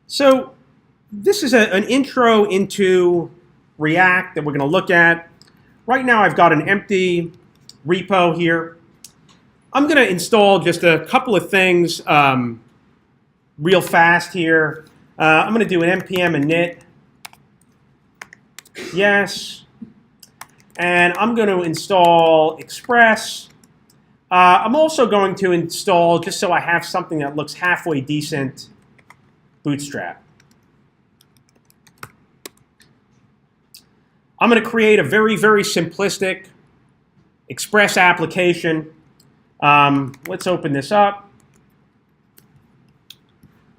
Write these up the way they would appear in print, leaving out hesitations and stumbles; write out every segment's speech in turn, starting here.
So this is an intro into React that we're going to look at. Right now I've got an empty repo here. I'm going to install just a couple of things real fast here. I'm going to do an npm init. Yes. And I'm going to install Express. I'm also going to install, just so I have something that looks halfway decent, Bootstrap. I'm going to create a very, very simplistic Express application. Let's open this up.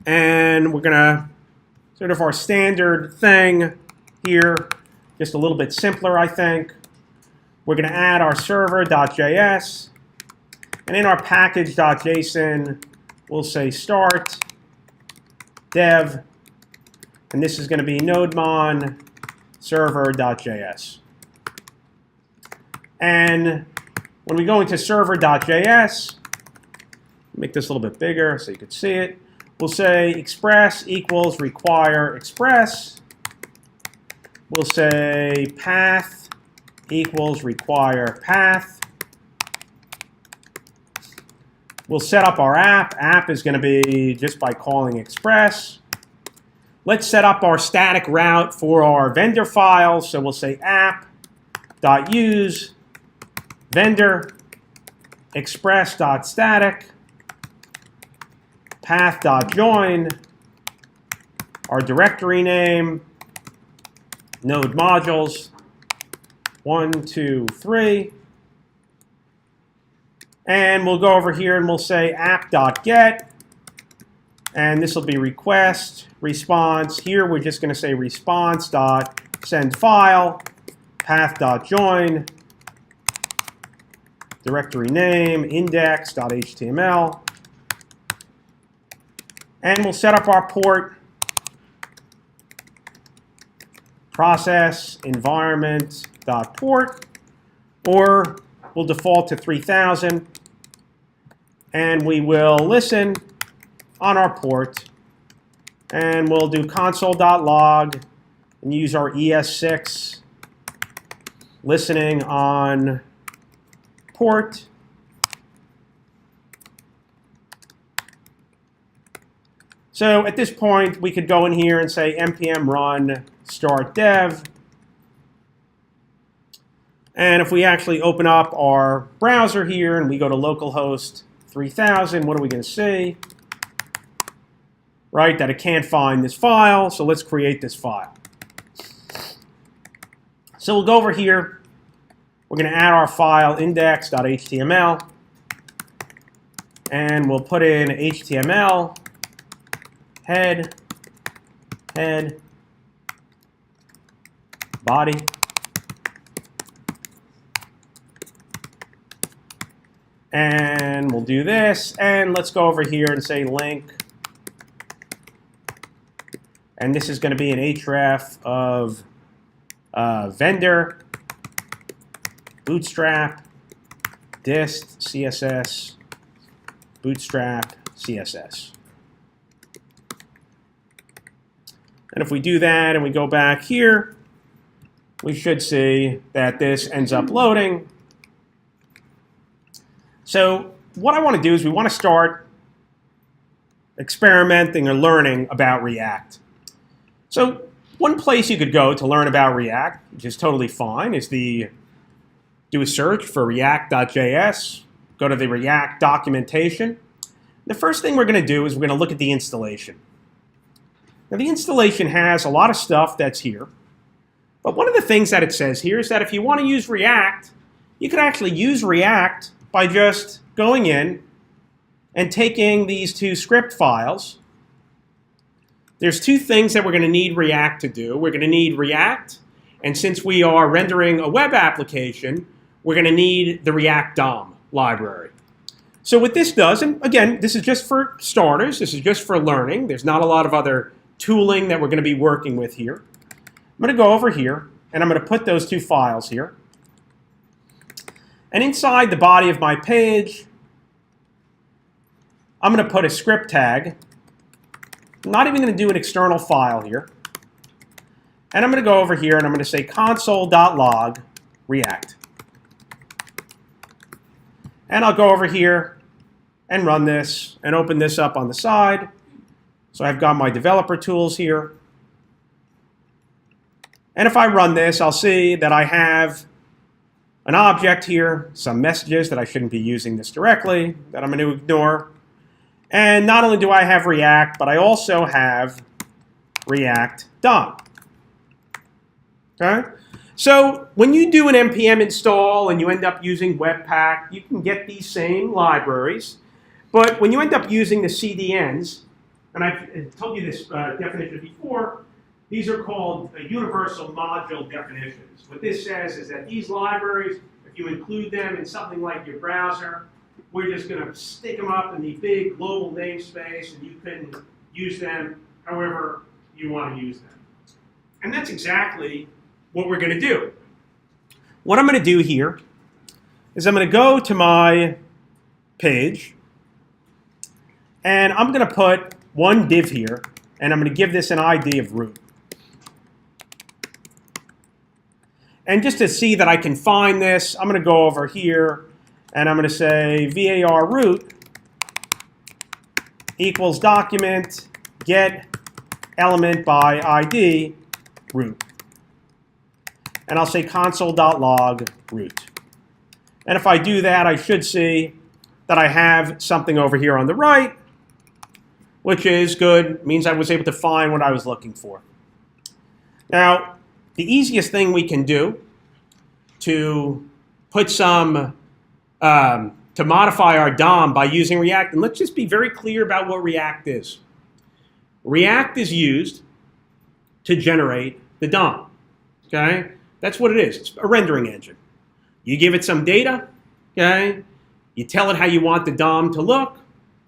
And we're going to sort of our standard thing here, just a little bit simpler, I think. We're going to add our server.js. And in our package.json, we'll say start dev. And this is going to be nodemon server.js. And when we go into server.js, make this a little bit bigger so you can see it. We'll say express equals require express. We'll say path equals require path. We'll set up our app. App is going to be just by calling express. Let's set up our static route for our vendor file. So we'll say app.use vendor express.static path.join our directory name node modules 1, 2, 3. And we'll go over here and we'll say app.get. And this will be request, response. Here we're just going to say response.sendFile, path.join, directory name, index.html. And we'll set up our port, process, environment.port, or we'll default to 3000. And we will listen on our port, and we'll do console.log and use our ES6 listening on port. So at this point, we could go in here and say npm run start dev. And if we actually open up our browser here and we go to localhost 3000, what are we going to see? Right, that it can't find this file, so let's create this file. So we'll go over here. We're going to add our file index.html, and we'll put in HTML, head, body, and we'll do this, and let's go over here and say link. And this is going to be an href of vendor, bootstrap, dist, CSS, bootstrap, CSS. And if we do that and we go back here, we should see that this ends up loading. So what I want to do is we want to start experimenting or learning about React. So one place you could go to learn about React, which is totally fine, is do a search for react.js, go to the React documentation. The first thing we're going to do is we're going to look at the installation. Now the installation has a lot of stuff that's here, but one of the things that it says here is that if you want to use React, you could actually use React by just going in and taking these two script files. There's two things that we're going to need React to do. We're going to need React, and since we are rendering a web application, we're going to need the React DOM library. So what this does, and again, this is just for starters, this is just for learning. There's not a lot of other tooling that we're going to be working with here. I'm going to go over here, and I'm going to put those two files here. And inside the body of my page, I'm going to put a script tag I'm not even going to do an external file here. And I'm going to go over here and I'm going to say console.log React. And I'll go over here and run this and open this up on the side. So I've got my developer tools here. And if I run this, I'll see that I have an object here, some messages that I shouldn't be using this directly, that I'm going to ignore. And not only do I have React, but I also have React DOM. Okay? So when you do an NPM install and you end up using Webpack, you can get these same libraries. But when you end up using the CDNs, and I've told you this definition before, these are called universal module definitions. What this says is that these libraries, if you include them in something like your browser, we're just going to stick them up in the big global namespace, and you can use them however you want to use them. And that's exactly what we're going to do. What I'm going to do here is I'm going to go to my page, and I'm going to put one div here, and I'm going to give this an ID of root. And just to see that I can find this, I'm going to go over here, and I'm going to say var root equals document get element by ID root. And I'll say console.log root. And if I do that, I should see that I have something over here on the right, which is good. It means I was able to find what I was looking for. Now, the easiest thing we can do to put some, to modify our DOM by using React, and let's just be very clear about what React is. React is used to generate the DOM, okay? That's what it is. It's a rendering engine. You give it some data, okay? You tell it how you want the DOM to look,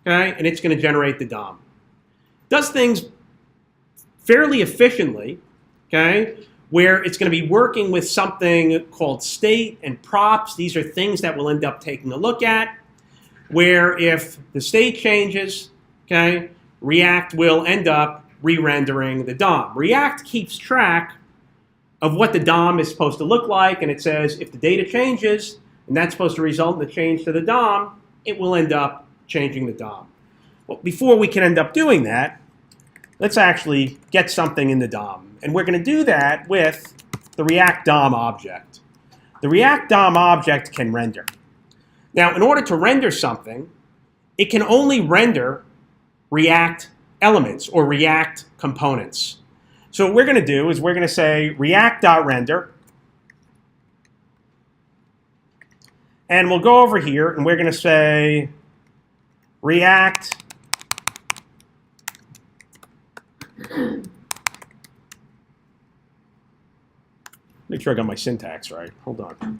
okay? And it's going to generate the DOM. Does things fairly efficiently, okay? Where it's going to be working with something called state and props. These are things that we'll end up taking a look at. Where if the state changes, okay, React will end up re-rendering the DOM. React keeps track of what the DOM is supposed to look like, and it says if the data changes, and that's supposed to result in the change to the DOM, it will end up changing the DOM. Well, before we can end up doing that, let's actually get something in the DOM. And we're going to do that with the React DOM object. The React DOM object can render. Now, in order to render something, it can only render React elements or React components. So what we're going to do is we're going to say react.render, and we'll go over here and we're going to say React make sure I got my syntax right. Hold on.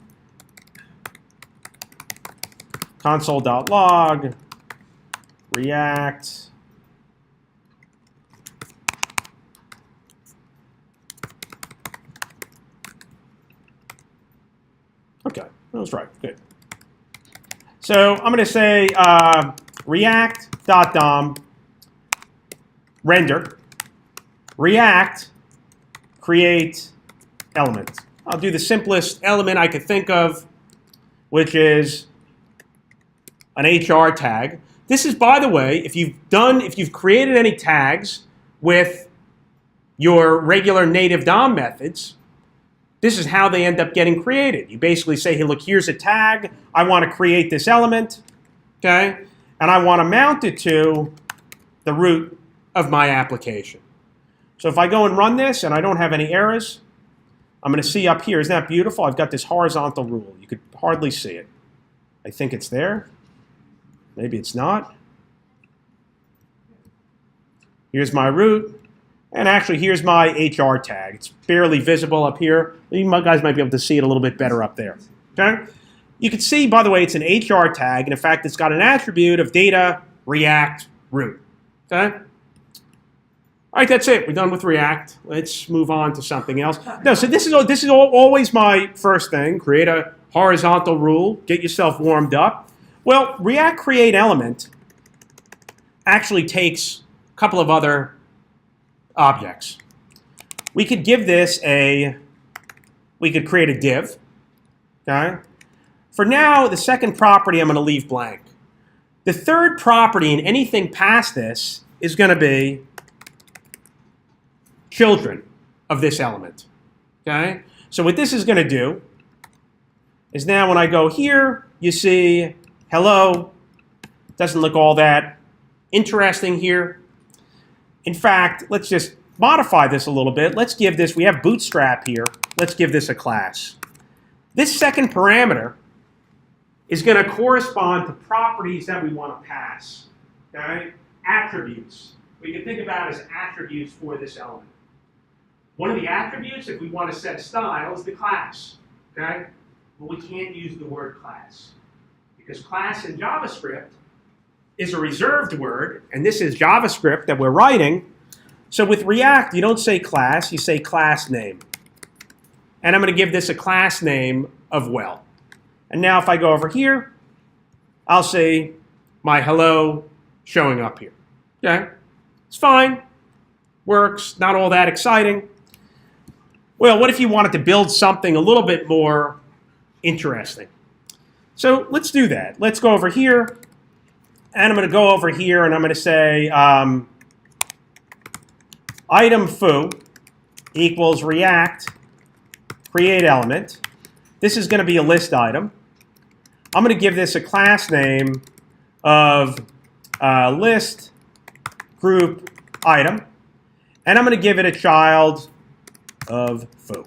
Console.log React okay, that was right. Good. So I'm going to say react.dom render React create element. I'll do the simplest element I could think of, which is an HR tag. This is, by the way, if you've created any tags with your regular native DOM methods, this is how they end up getting created. You basically say, hey, look, here's a tag. I want to create this element, okay? And I want to mount it to the root of my application. So if I go and run this and I don't have any errors, I'm going to see up here, isn't that beautiful? I've got this horizontal rule. You could hardly see it. I think it's there. Maybe it's not. Here's my root. And actually, here's my HR tag. It's barely visible up here. You guys might be able to see it a little bit better up there. Okay? You can see, by the way, it's an HR tag. And in fact, it's got an attribute of data React root. Okay? All right, that's it. We're done with React. Let's move on to something else. No, so this is always my first thing. Create a horizontal rule. Get yourself warmed up. Well, React create element actually takes a couple of other objects. We could give this we could create a div. Okay? For now, the second property I'm going to leave blank. The third property in anything past this is going to be children of this element. Okay? So what this is going to do is now when I go here, you see hello. Doesn't look all that interesting here. In fact, let's just modify this a little bit. Let's give this, we have Bootstrap here. Let's give this a class. This second parameter is going to correspond to properties that we want to pass. Okay? Attributes. We can think about as attributes for this element. One of the attributes, if we want to set a style, is the class. Okay? But we can't use the word class. Because class in JavaScript is a reserved word, and this is JavaScript that we're writing. So with React, you don't say class, you say class name. And I'm going to give this a class name of well. And now if I go over here, I'll say my hello showing up here. Okay? It's fine. Works. Not all that exciting. Well, what if you wanted to build something a little bit more interesting? So let's do that. Let's go over here. And I'm going to go over here and I'm going to say item foo equals React create element. This is going to be a list item. I'm going to give this a class name of list group item. And I'm going to give it a child of foo.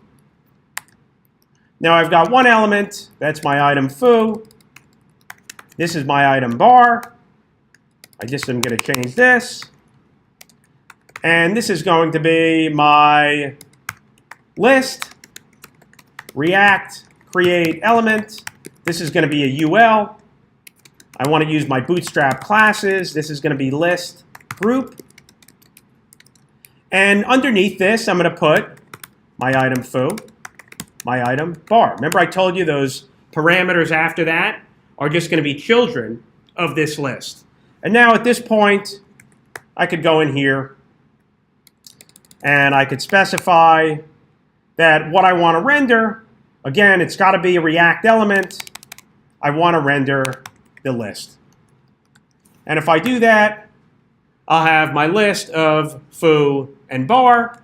Now I've got one element. That's my item foo. This is my item bar. I just am going to change this. And this is going to be my list React create element. This is going to be a UL. I want to use my Bootstrap classes. This is going to be list group. And underneath this, I'm going to put my item foo, my item bar. Remember I told you those parameters after that are just going to be children of this list. And now at this point, I could go in here and I could specify that what I want to render, again, it's got to be a React element. I want to render the list. And if I do that, I'll have my list of foo and bar.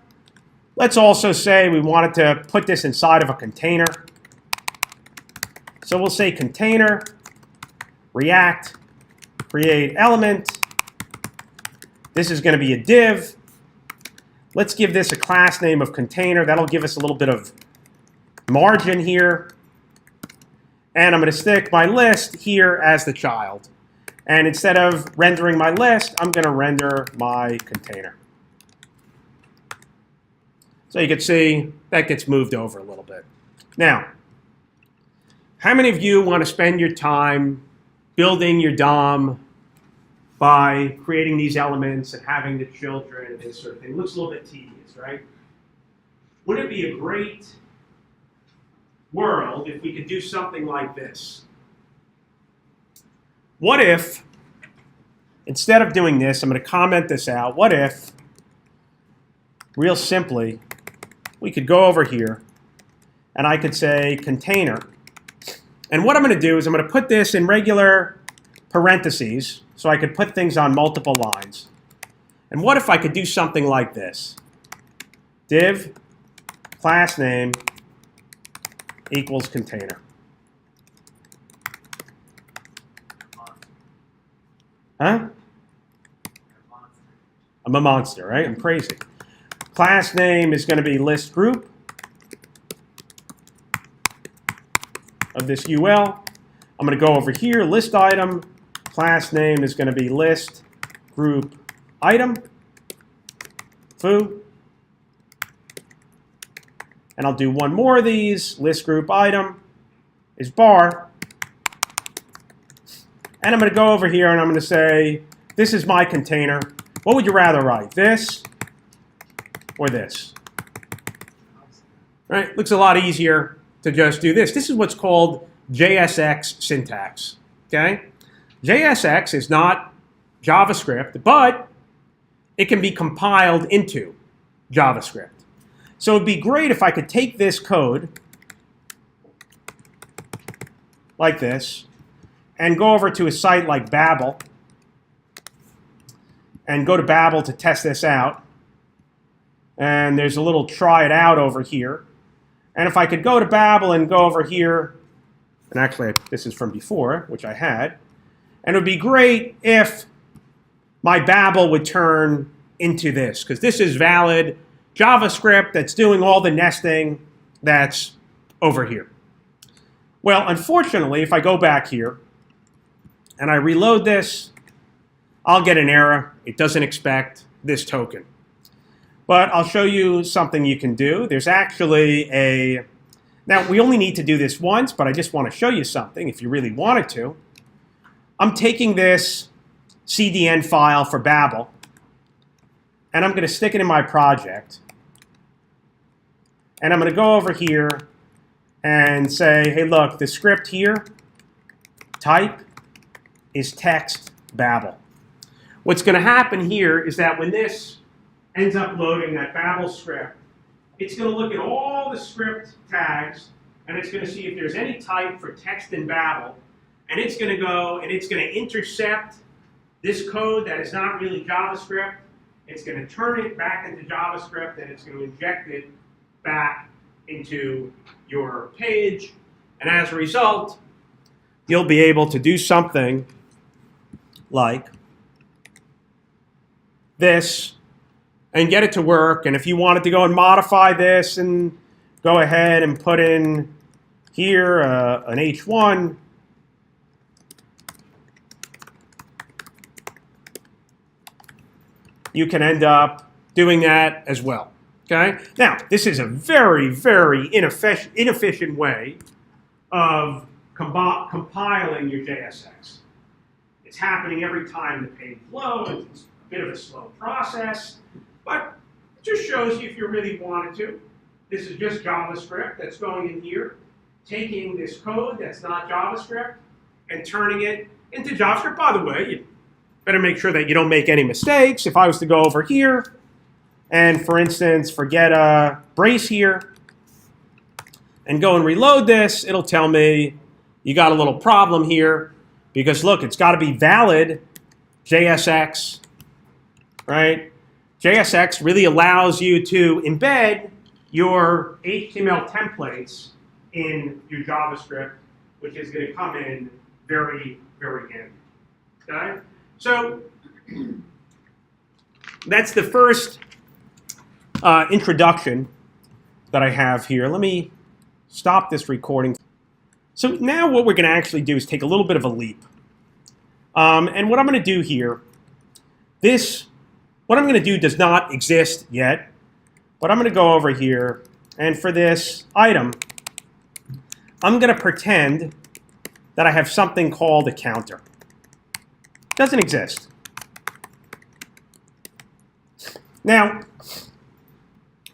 Let's also say we wanted to put this inside of a container. So we'll say container, React, create element. This is going to be a div. Let's give this a class name of container. That'll give us a little bit of margin here. And I'm going to stick my list here as the child. And instead of rendering my list, I'm going to render my container. So you can see that gets moved over a little bit. Now, how many of you want to spend your time building your DOM by creating these elements and having the children and this sort of thing? It looks a little bit tedious, right? Wouldn't it be a great world if we could do something like this? What if, instead of doing this, I'm going to comment this out, what if, real simply, we could go over here and I could say container. And what I'm going to do is I'm going to put this in regular parentheses so I could put things on multiple lines. And what if I could do something like this? Div class name equals container. Huh? I'm a monster, right? I'm crazy. Class name is going to be list group of this UL. I'm going to go over here, list item. Class name is going to be list group item, foo. And I'll do one more of these. List group item is bar. And I'm going to go over here and I'm going to say, this is my container. What would you rather write, this or this? Right? Looks a lot easier to just do this. This is what's called JSX syntax. Okay? JSX is not JavaScript, but it can be compiled into JavaScript. So it'd be great if I could take this code like this and go over to a site like Babel and go to Babel to test this out. And there's a little try it out over here. And if I could go to Babel and go over here, and actually this is from before, which I had, and it would be great if my Babel would turn into this, because this is valid JavaScript that's doing all the nesting that's over here. Well, unfortunately, if I go back here and I reload this, I'll get an error. It doesn't expect this token. But I'll show you something you can do. There's actually a... Now, we only need to do this once, but I just want to show you something if you really wanted to. I'm taking this CDN file for Babel, and I'm going to stick it in my project. And I'm going to go over here and say, hey, look, the script here, type is text Babel. What's going to happen here is that when this ends up loading that Babel script, it's going to look at all the script tags, and it's going to see if there's any type for text in Babel, and it's going to go and it's going to intercept this code that is not really JavaScript. It's going to turn it back into JavaScript, and it's going to inject it back into your page. And as a result, you'll be able to do something like this and get it to work. And if you wanted to go and modify this and go ahead and put in here an H1, you can end up doing that as well. Okay? Now, this is a very, very inefficient way of compiling your JSX. It's happening every time the page loads. It's a bit of a slow process, but it just shows you if you really wanted to. This is just JavaScript that's going in here, taking this code that's not JavaScript and turning it into JavaScript. By the way, you better make sure that you don't make any mistakes. If I was to go over here and, for instance, forget a brace here and go and reload this, it'll tell me you got a little problem here because, look, it's got to be valid JSX, right? JSX really allows you to embed your HTML templates in your JavaScript, which is going to come in very, very handy. Okay? So that's the first introduction that I have here. Let me stop this recording. So now what we're going to actually do is take a little bit of a leap. And what I'm going to do here, what I'm going to do does not exist yet, but I'm going to go over here, and for this item, I'm going to pretend that I have something called a counter. It doesn't exist. Now,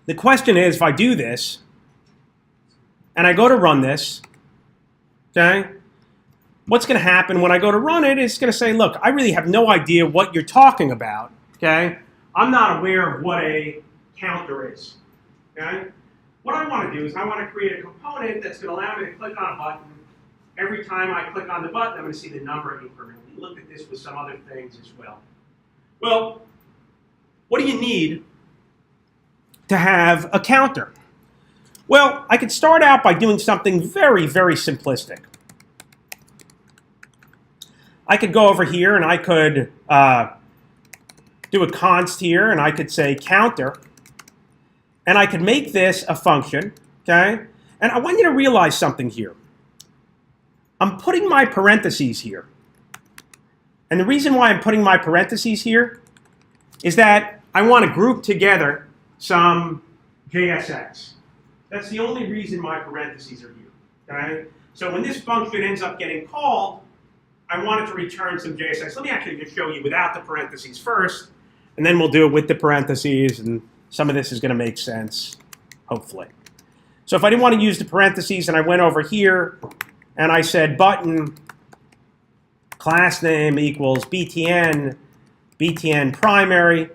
the question is, if I do this, and I go to run this, okay, what's going to happen when I go to run it is going to say, look, I really have no idea what you're talking about, okay? I'm not aware of what a counter is, okay? What I want to do is I want to create a component that's going to allow me to click on a button. Every time I click on the button, I'm going to see the number incrementally. Look at this with some other things as well. Well, what do you need to have a counter? Well, I could start out by doing something very, very simplistic. I could go over here and I could do a const here, and I could say counter, and I could make this a function, okay? And I want you to realize something here. I'm putting my parentheses here. And the reason why I'm putting my parentheses here is that I want to group together some JSX. That's the only reason my parentheses are here, okay? So when this function ends up getting called, I want it to return some JSX. Let me actually just show you without the parentheses first, and then we'll do it with the parentheses, and some of this is going to make sense, hopefully. So if I didn't want to use the parentheses and I went over here and I said button class name equals BTN, BTN primary,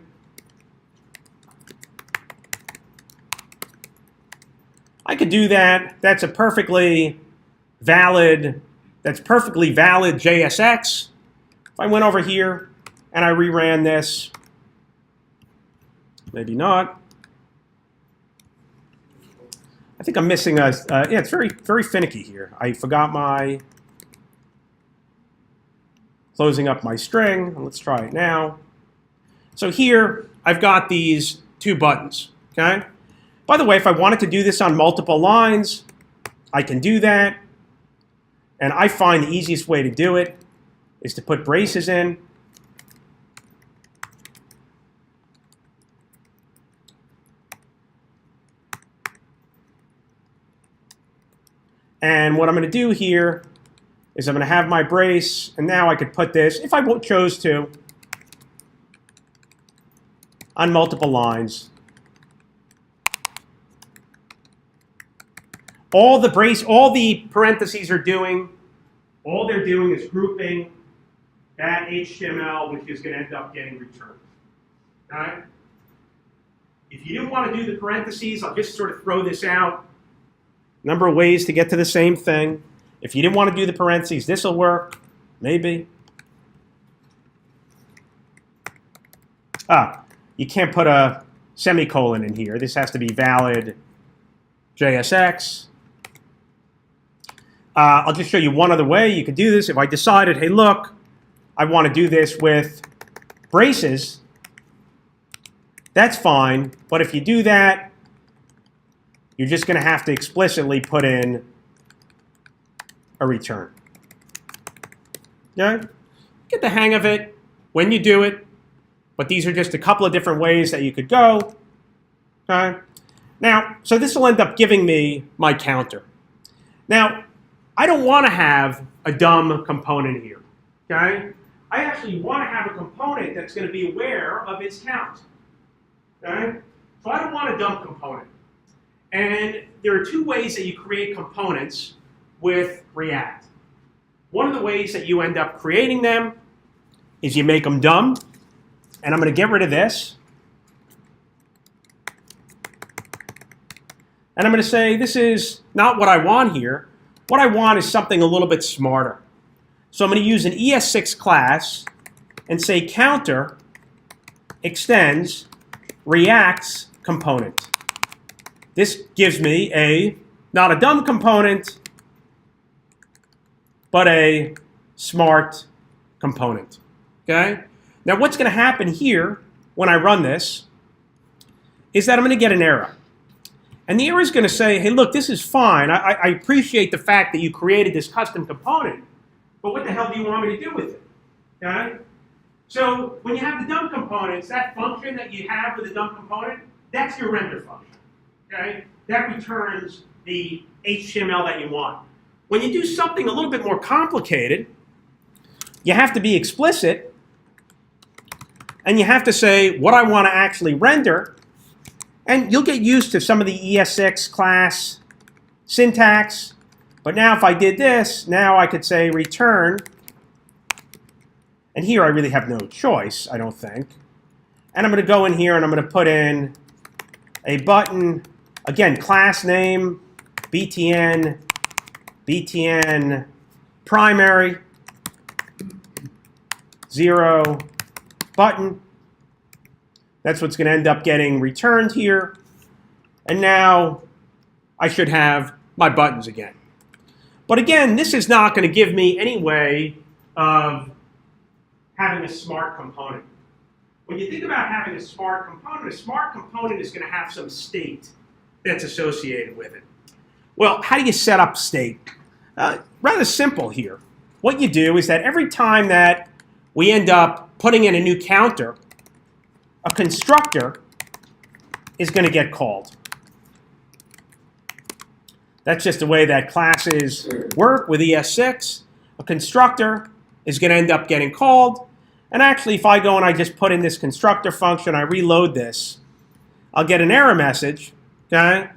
I could do that. That's perfectly valid JSX. If I went over here and I reran this, maybe not. I think I'm missing a, yeah, it's very, very finicky here. I forgot my, closing up my string. Let's try it now. So here, I've got these two buttons, okay? By the way, if I wanted to do this on multiple lines, I can do that. And I find the easiest way to do it is to put braces in. And what I'm going to do here is I'm going to have my brace, and now I could put this, if I chose to, on multiple lines. All the parentheses are doing, all they're doing is grouping that HTML, which is going to end up getting returned. All right? If you didn't want to do the parentheses, I'll just sort of throw this out. Number of ways to get to the same thing. If you didn't want to do the parentheses, this will work. Maybe. You can't put a semicolon in here. This has to be valid JSX. I'll just show you one other way you could do this. If I decided, hey, look, I want to do this with braces, that's fine. But if you do that, you're just going to have to explicitly put in a return. Okay? Get the hang of it when you do it. But these are just a couple of different ways that you could go. Okay? Now, so this will end up giving me my counter. Now, I don't want to have a dumb component here. Okay? I actually want to have a component that's going to be aware of its count. Okay? So I don't want a dumb component. And there are two ways that you create components with React. One of the ways that you end up creating them is you make them dumb. And I'm going to get rid of this. And I'm going to say this is not what I want here. What I want is something a little bit smarter. So I'm going to use an ES6 class and say counter extends React's component. This gives me not a dumb component, but a smart component. Okay? Now what's going to happen here when I run this is that I'm going to get an error. And the error is going to say, hey, look, this is fine. I appreciate the fact that you created this custom component, but what the hell do you want me to do with it? Okay? So when you have the dumb components, that function that you have with the dumb component, that's your render function. Okay? That returns the HTML that you want. When you do something a little bit more complicated, you have to be explicit, and you have to say what I want to actually render, and you'll get used to some of the ES6 class syntax. But now if I did this, now I could say return, and here I really have no choice, I don't think. And I'm going to go in here and I'm going to put in a button, again, class name, BTN, BTN primary, 0, button. That's what's going to end up getting returned here. And now I should have my buttons again. But again, this is not going to give me any way of having a smart component. When you think about having a smart component is going to have some state that's associated with it. Well, how do you set up state? Rather simple here. What you do is that every time that we end up putting in a new counter, a constructor is going to get called. That's just the way that classes work with ES6. A constructor is going to end up getting called. And actually, if I go and I just put in this constructor function, I reload this, I'll get an error message, okay?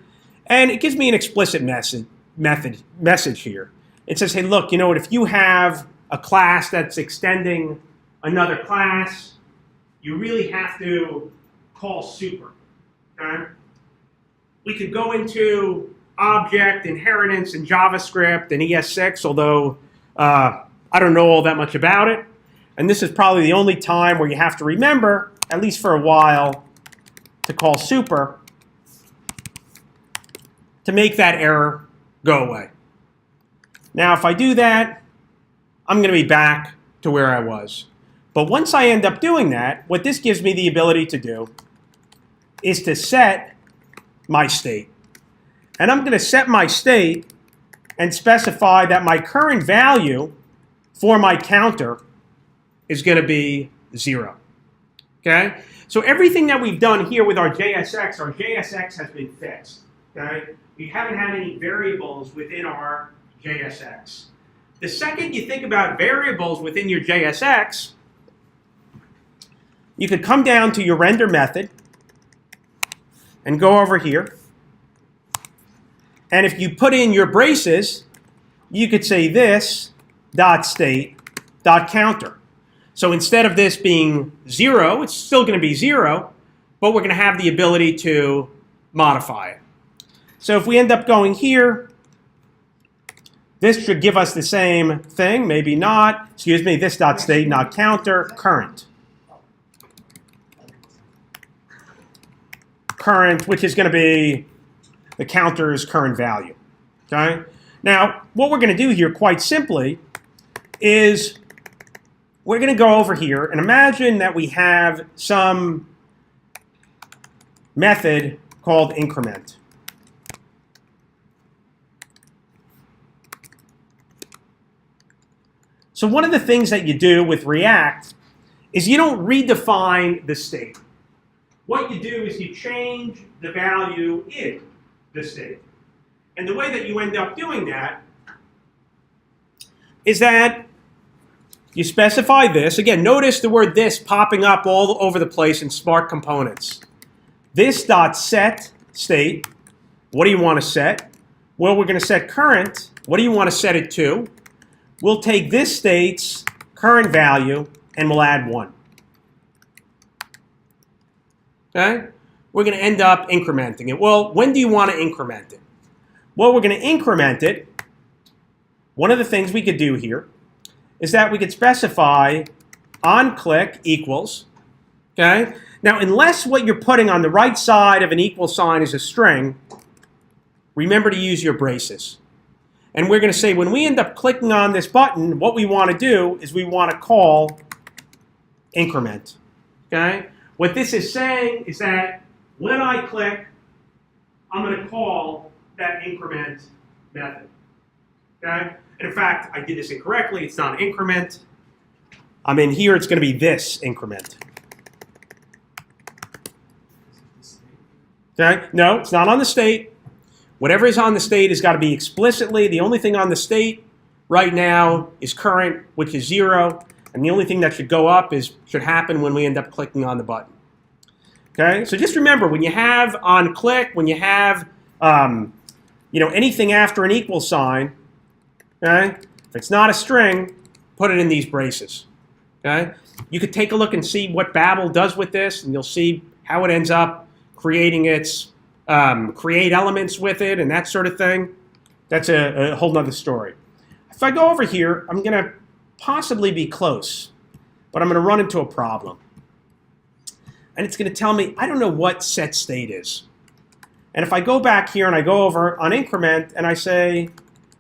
And it gives me an explicit message here. It says, hey, look, you know what? If you have a class that's extending another class, you really have to call super, okay? We could go into object inheritance in JavaScript and ES6, although I don't know all that much about it. And this is probably the only time where you have to remember, at least for a while, to call super to make that error go away. Now, if I do that, I'm going to be back to where I was. But once I end up doing that, what this gives me the ability to do is to set my state. And I'm going to set my state and specify that my current value for my counter is going to be 0. Okay? So everything that we've done here with our JSX has been fixed. Okay? We haven't had any variables within our JSX. The second you think about variables within your JSX, you could come down to your render method and go over here. And if you put in your braces, you could say this dot state dot counter. So instead of this being 0, it's still going to be 0, but we're going to have the ability to modify it. So if we end up going here, this should give us the same thing, maybe not. Excuse me, this dot state, not counter, current. Current, which is going to be the counter's current value. Okay? Now, what we're going to do here, quite simply, is we're going to go over here and imagine that we have some method called increment. So one of the things that you do with React is you don't redefine the state. What you do is you change the value in the state. And the way that you end up doing that is that you specify this. Again, notice the word this popping up all over the place in Smart Components. This dot set state. What do you want to set? Well, we're going to set current. What do you want to set it to? We'll take this state's current value and we'll add 1. Okay? We're going to end up incrementing it. Well, when do you want to increment it? Well, we're going to increment it. One of the things we could do here is that we could specify onClick equals. Okay? Now, unless what you're putting on the right side of an equal sign is a string, remember to use your braces. And we're going to say when we end up clicking on this button, what we want to do is we want to call increment. Okay? What this is saying is that when I click, I'm going to call that increment method. Okay? And in fact, I did this incorrectly. It's not an increment. I'm in here. It's going to be this increment. Okay? No, it's not on the state. Whatever is on the state has got to be explicitly. The only thing on the state right now is current, which is 0. And the only thing that should go up should happen when we end up clicking on the button. Okay? So just remember, when you have on click, when you have anything after an equal sign, okay? If it's not a string, put it in these braces. Okay? You could take a look and see what Babel does with this, and you'll see how it ends up creating its create elements with it and that sort of thing. That's a whole nother story. If I go over here, I'm going to possibly be close, but I'm going to run into a problem. And it's going to tell me, I don't know what set state is. And if I go back here and I go over on increment and I say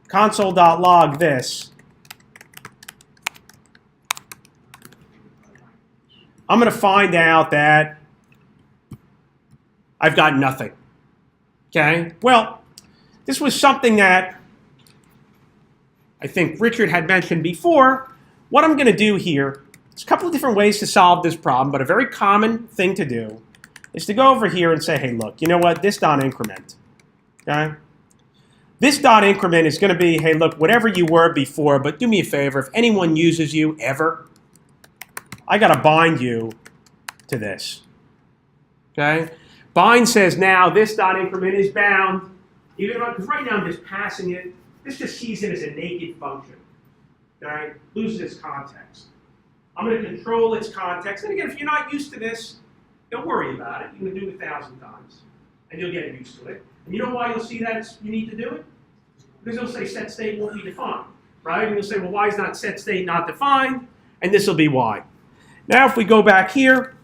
console.log this, I'm going to find out that I've got nothing. Okay? Well, this was something that I think Richard had mentioned before. What I'm going to do here, there's a couple of different ways to solve this problem, but a very common thing to do is to go over here and say, hey, look, you know what? This dot increment. Okay? This dot increment is going to be, hey, look, whatever you were before, but do me a favor. If anyone uses you ever, I got to bind you to this. Okay? Bind says now this dot increment is bound, even because right now I'm just passing it. This just sees it as a naked function. Okay? Loses its context. I'm going to control its context. And again, if you're not used to this, don't worry about it. You can do it 1,000 times. and you'll get used to it. And you know why you'll see that you need to do it? Because it'll say set state won't be defined, right? And you'll say, well, why is not set state not defined? And this will be why. Now, if we go back here,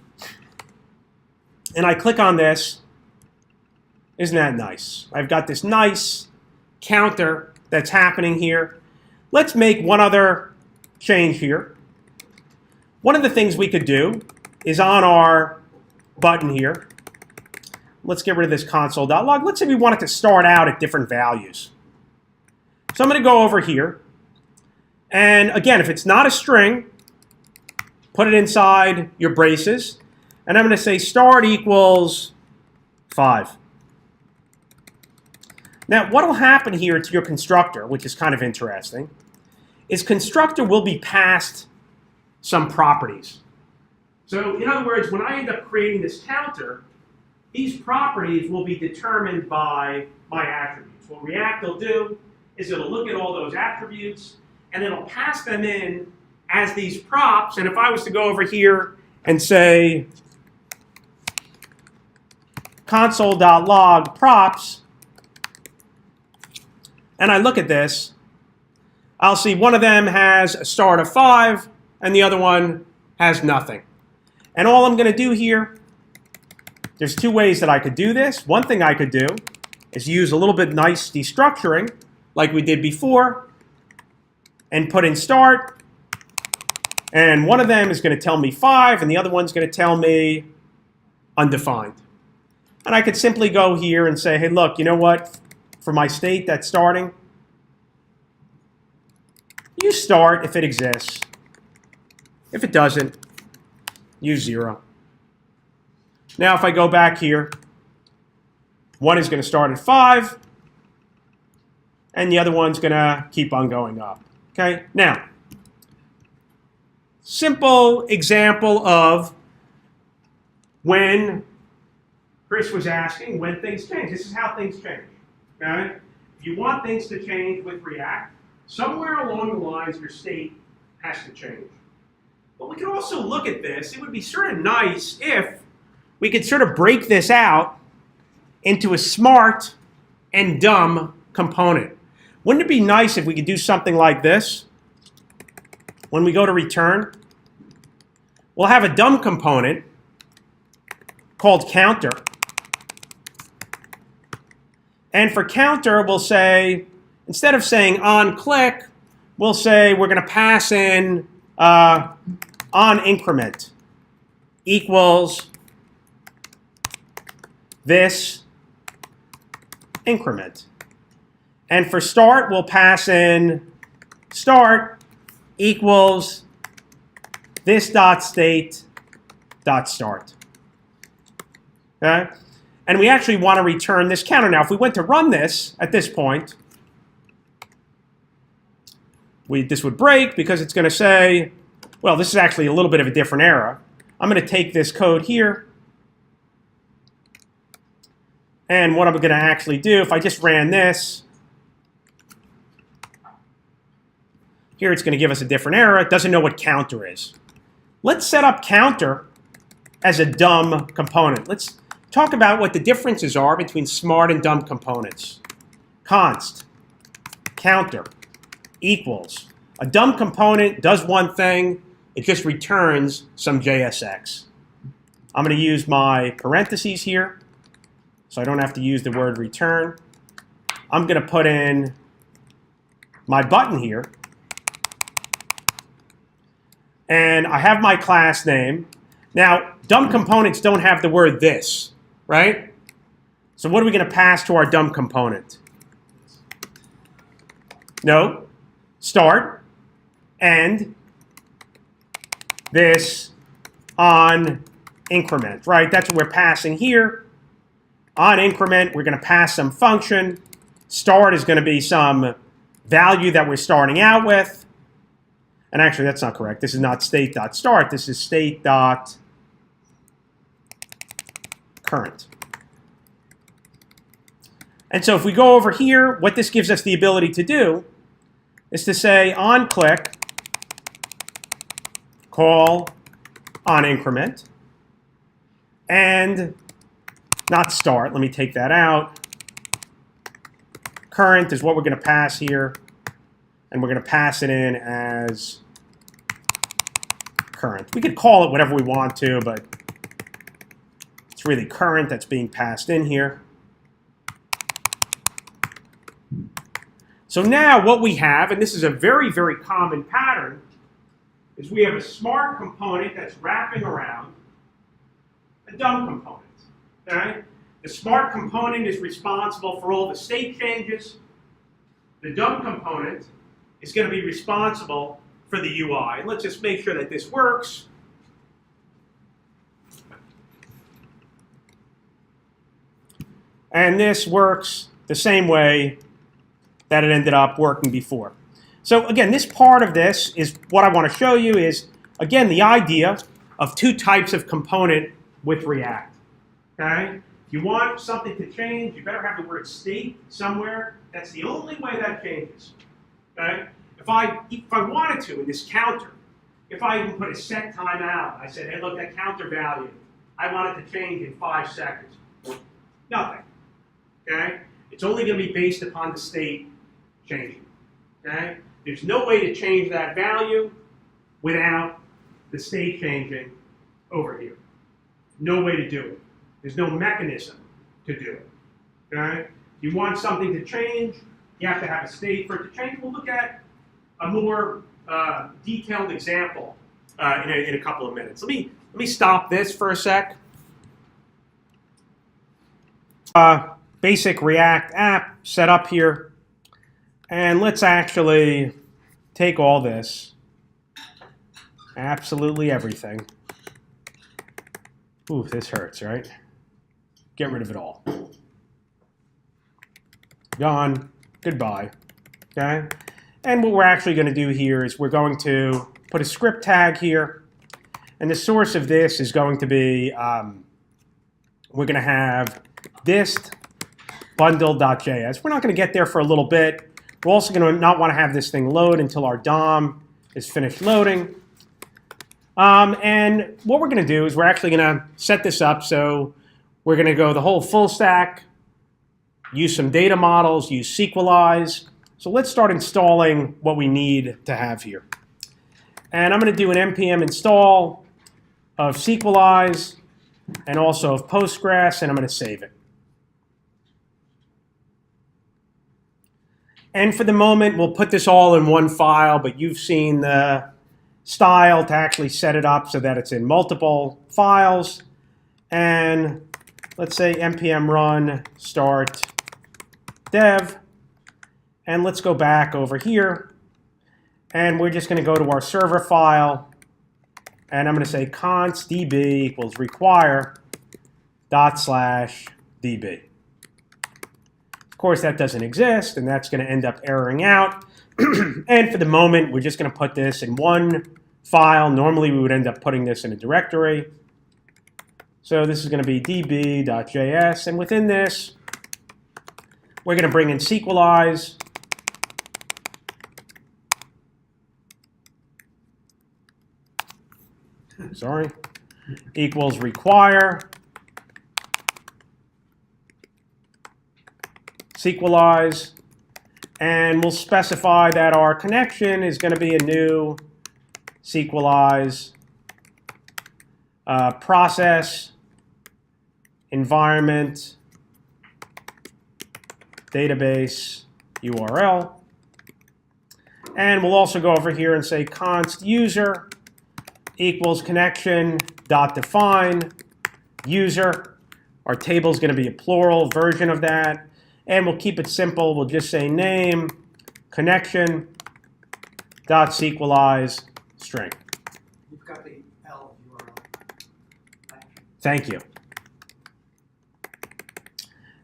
and I click on this, isn't that nice? I've got this nice counter that's happening here. Let's make one other change here. One of the things we could do is on our button here, let's get rid of this console.log. Let's say we want it to start out at different values. So I'm going to go over here. And again, if it's not a string, put it inside your braces. And I'm going to say start equals 5. Now, what will happen here to your constructor, which is kind of interesting, is constructor will be passed some properties. So in other words, when I end up creating this counter, these properties will be determined by my attributes. What React will do is it'll look at all those attributes, and it'll pass them in as these props. And if I was to go over here and say console.log props, and I look at this, I'll see one of them has a start of 5, and the other one has nothing. And all I'm going to do here, there's two ways that I could do this. One thing I could do is use a little bit nice destructuring, like we did before, and put in start. And one of them is going to tell me 5, and the other one's going to tell me undefined. And I could simply go here and say, hey, look, you know what? For my state that's starting, use start if it exists. If it doesn't, use 0. Now if I go back here, one is going to start at 5, and the other one's going to keep on going up. Okay, now, simple example of when Chris was asking when things change. This is how things change. Okay? If you want things to change with React, somewhere along the lines your state has to change. But we could also look at this. It would be sort of nice if we could sort of break this out into a smart and dumb component. Wouldn't it be nice if we could do something like this? When we go to return, we'll have a dumb component called counter. And for counter, we'll say, instead of saying on click, we'll say we're going to pass in on increment equals this increment. And for start, we'll pass in start equals this dot state dot start. Okay? And we actually want to return this counter. Now, if we went to run this at this point, this would break because it's going to say, well, this is actually a little bit of a different error. I'm going to take this code here. And what I'm going to actually do, if I just ran this, here it's going to give us a different error. It doesn't know what counter is. Let's set up counter as a dumb component. Let's talk about what the differences are between smart and dumb components. Const counter equals. A dumb component does one thing. It just returns some JSX. I'm going to use my parentheses here, so I don't have to use the word return. I'm going to put in my button here. And I have my class name. Now, dumb components don't have the word this, right? So what are we going to pass to our dumb component? No. Start and this on increment, right? That's what we're passing here. On increment, we're going to pass some function. Start is going to be some value that we're starting out with. And actually, that's not correct. This is not state.start. This is state.current. And so if we go over here, what this gives us the ability to do is to say on click, call on increment, and not start. Let me take that out. Current is what we're going to pass here. And we're going to pass it in as current. We could call it whatever we want to, but it's really current that's being passed in here. So now what we have, and this is a very, very common pattern, is we have a smart component that's wrapping around a dumb component. Okay? The smart component is responsible for all the state changes. The dumb component is going to be responsible for the UI. And let's just make sure that this works. And this works the same way that it ended up working before. So again, this part of this is what I want to show you is, again, the idea of two types of component with React. Okay? If you want something to change, you better have the word state somewhere. That's the only way that changes. Okay? If I wanted to in this counter, if I even put a set timeout, I said, hey, look, that counter value, I want it to change in 5 seconds. Nothing. Okay? It's only going to be based upon the state changing. Okay? There's no way to change that value without the state changing over here. No way to do it. There's no mechanism to do it. Okay? If you want something to change, you have to have a state for it to change. We'll look at a more detailed example in a couple of minutes. Let me stop this for a sec. Basic React app set up here. And let's actually take all this, absolutely everything. Ooh, this hurts, right? Get rid of it all. Gone. Goodbye. Okay? And what we're actually going to do here is we're going to put a script tag here. And the source of this is going to be, we're going to have dist bundle.js. We're not going to get there for a little bit. We're also going to not want to have this thing load until our DOM is finished loading. And what we're going to do is we're actually going to set this up. So we're going to go the whole full stack, use some data models, use Sequelize. So let's start installing what we need to have here. And I'm going to do an npm install of Sequelize and also of Postgres, and I'm going to save it. And for the moment, we'll put this all in one file, but you've seen the style to actually set it up so that it's in multiple files. And let's say npm run start dev. And let's go back over here. And we're just going to go to our server file. And I'm going to say const db equals require ./db. Of course, that doesn't exist, and that's going to end up erroring out. And for the moment, we're just going to put this in one file. Normally, we would end up putting this in a directory. So this is going to be db.js, and within this, we're going to bring in Sequelize. Sorry. Equals require Sequelize, and we'll specify that our connection is going to be a new Sequelize process, environment, database, URL. And we'll also go over here and say const user equals connection dot define user. Our table is going to be a plural version of that. And we'll keep it simple. We'll just say name, connection, dot Sequelize, string. You've got the L URL. Thank you.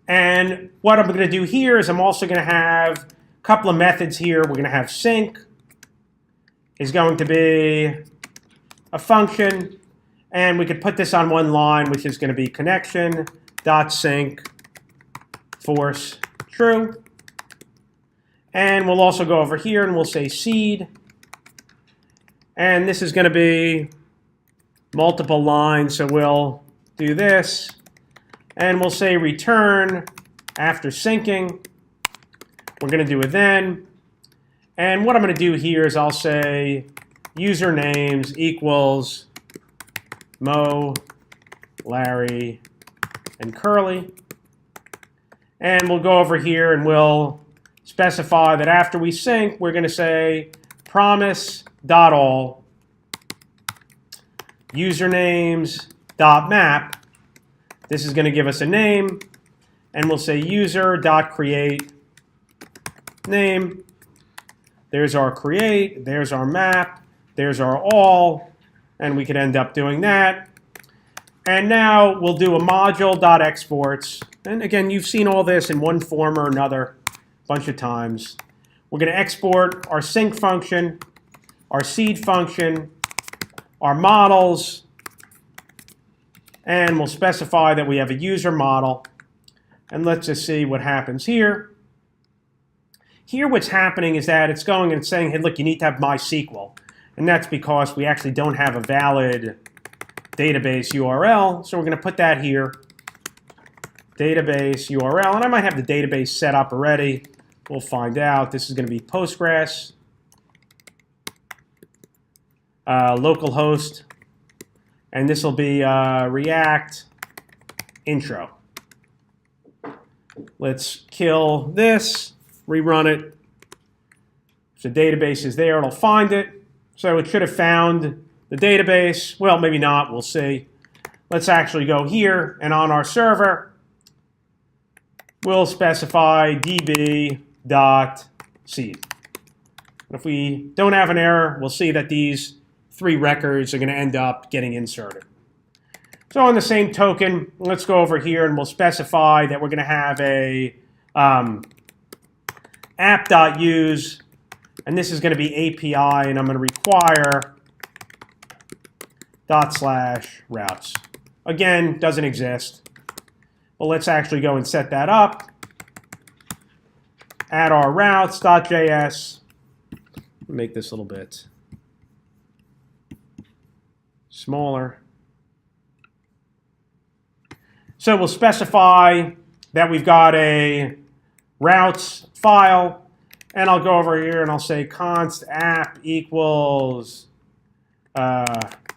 And what I'm going to do here is I'm also going to have a couple of methods here. We're going to have sync is going to be a function. And we could put this on one line, which is going to be connection dot sync force true. And we'll also go over here and we'll say seed. And this is going to be multiple lines. So we'll do this. And we'll say return after syncing. We're going to do a then. And what I'm going to do here is I'll say usernames equals Mo, Larry, and Curly. And we'll go over here and we'll specify that after we sync, we're going to say promise.all usernames.map. This is going to give us a name. And we'll say user.create name. There's our create. There's our map. There's our all. And we could end up doing that. And now we'll do a module.exports. And again, you've seen all this in one form or another a bunch of times. We're going to export our sync function, our seed function, our models, and we'll specify that we have a user model. And let's just see what happens here. Here what's happening is that it's going and saying, hey, look, you need to have MySQL. And that's because we actually don't have a valid database URL. So we're going to put that here. Database URL. And I might have the database set up already. We'll find out. This is going to be Postgres. Localhost. And this will be React intro. Let's kill this. Rerun it. If the database is there, it'll find it. So it should have found the database. Well, maybe not. We'll see. Let's actually go here, and on our server, we'll specify db.seed. If we don't have an error, we'll see that these 3 records are going to end up getting inserted. So on the same token, let's go over here and we'll specify that we're going to have a app.use, and this is going to be API, and I'm going to require /routes. Again, doesn't exist. Well, let's actually go and set that up. Add our routes.js. Make this a little bit smaller. So we'll specify that we've got a routes file, and I'll go over here and I'll say const app equals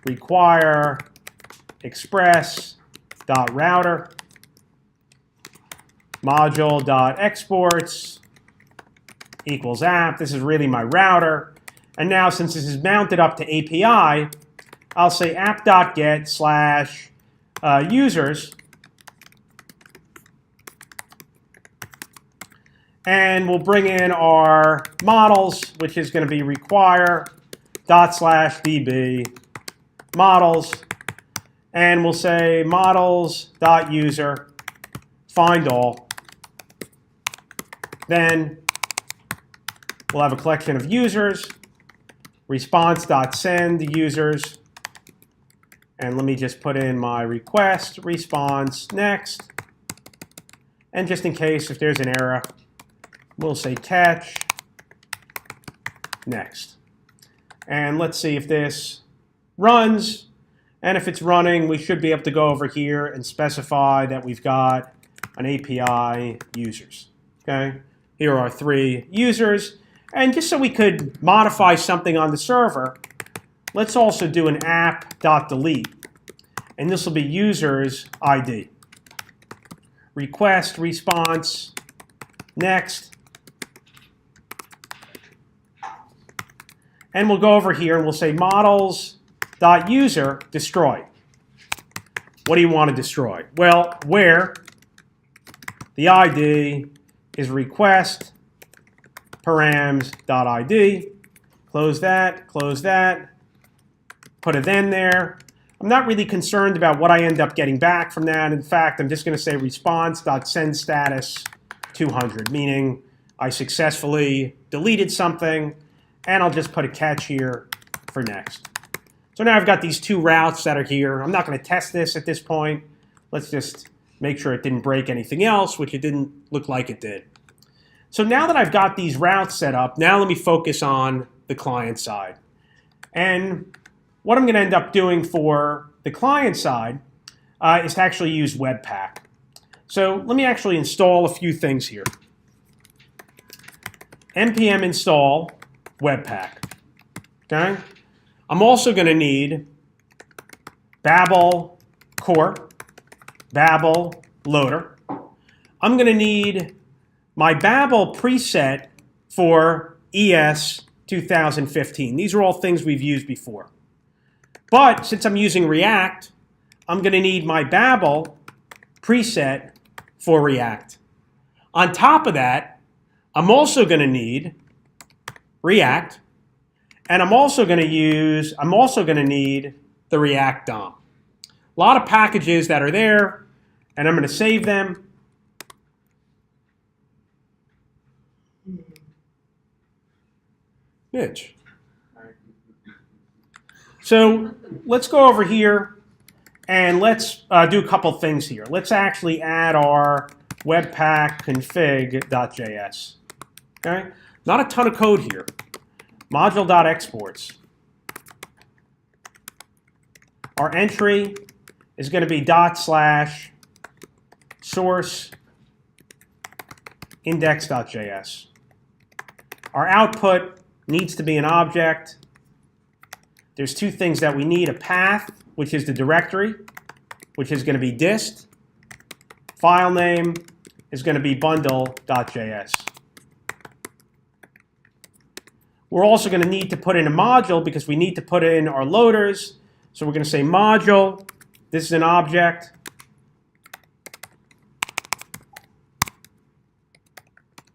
require express.router module.exports equals app. This is really my router. And now since this is mounted up to API, I'll say app.get/users. And we'll bring in our models, which is going to be require./db models. And we'll say models.user find all. Then we'll have a collection of users, response.send users. And let me just put in my request, response, next. And just in case if there's an error, we'll say catch, next. And let's see if this runs. And if it's running, we should be able to go over here and specify that we've got an API users. Okay? Here are 3 users. And just so we could modify something on the server, let's also do an app.delete. And this will be users ID. Request, response, next. And we'll go over here and we'll say models.user destroy. What do you want to destroy? Well, where the ID is request params.id. Close that, put a then there. I'm not really concerned about what I end up getting back from that. In fact, I'm just going to say response.sendStatus 200, meaning I successfully deleted something, and I'll just put a catch here for next. So now I've got these 2 routes that are here. I'm not going to test this at this point. Let's just make sure it didn't break anything else, which it didn't look like it did. So now that I've got these routes set up, now let me focus on the client side. And what I'm going to end up doing for the client side is to actually use Webpack. So let me actually install a few things here. npm install Webpack. Okay? I'm also going to need Babel core, Babel loader. I'm going to need my Babel preset for ES 2015. These are all things we've used before. But since I'm using React, I'm going to need my Babel preset for React. On top of that, I'm also going to need React, and I'm also going to need the React DOM. A lot of packages that are there, and I'm going to save them. Mitch. So let's go over here and let's do a couple things here. Let's actually add our webpack config.js. Okay? Not a ton of code here. Module.exports. Our entry is going to be /source index.js. Our output needs to be an object. There's two things that we need: a path, which is the directory, which is going to be dist. File name is going to be bundle.js. We're also going to need to put in a module because we need to put in our loaders. So we're going to say module. This is an object.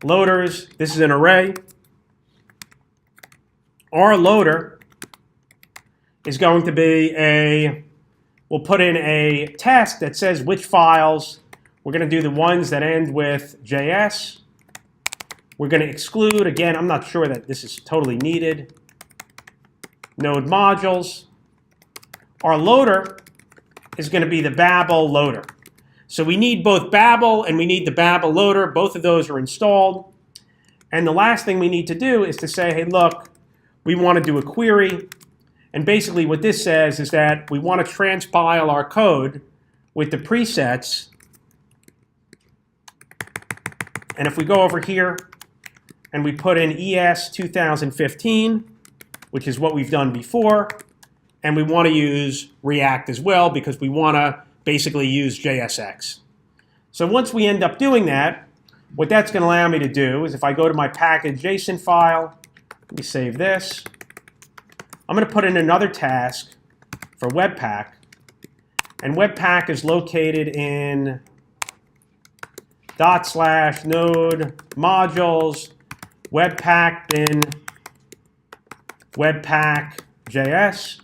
Loaders. This is an array. Our loader is going to be we'll put in a test that says which files. We're going to do the ones that end with JS. We're going to exclude, again, I'm not sure that this is totally needed, node modules. Our loader is going to be the Babel loader. So we need both Babel and we need the Babel loader. Both of those are installed. And the last thing we need to do is to say, hey, look, we want to do a query. And basically what this says is that we want to transpile our code with the presets. And if we go over here and we put in ES 2015, which is what we've done before, and we want to use React as well because we want to basically use JSX. So once we end up doing that, what that's going to allow me to do is if I go to my package.json file, let me save this. I'm going to put in another task for Webpack. And Webpack is located in /node modules Webpack bin Webpack.js.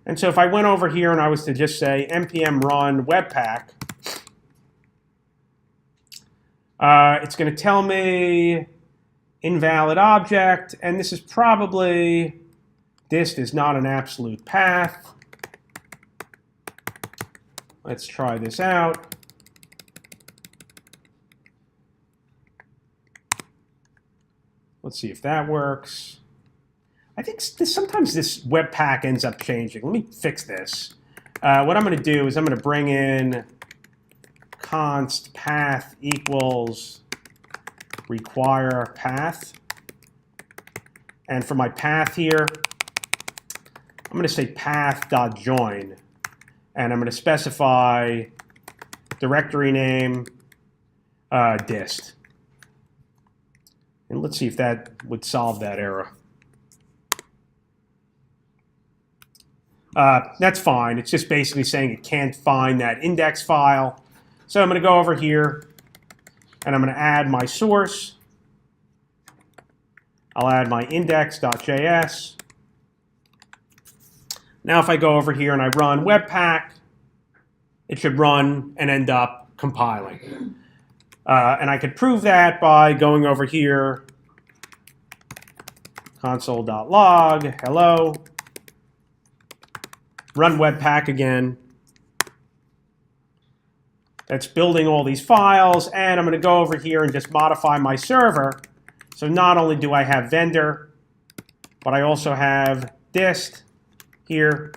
And so if I went over here and I was to just say npm run Webpack, it's going to tell me invalid object, and this is probably, dist is not an absolute path. Let's try this out. Let's see if that works. I think sometimes this Webpack ends up changing. Let me fix this. What I'm going to do is I'm going to bring in const path equals require path. And for my path here, I'm going to say path.join. And I'm going to specify directory name dist. And let's see if that would solve that error. That's fine. It's just basically saying it can't find that index file. So I'm going to go over here, and I'm going to add my source. I'll add my index.js. Now if I go over here and I run Webpack, it should run and end up compiling. And I could prove that by going over here, console.log, hello, run Webpack again. That's building all these files, and I'm going to go over here and just modify my server. So not only do I have vendor, but I also have dist here.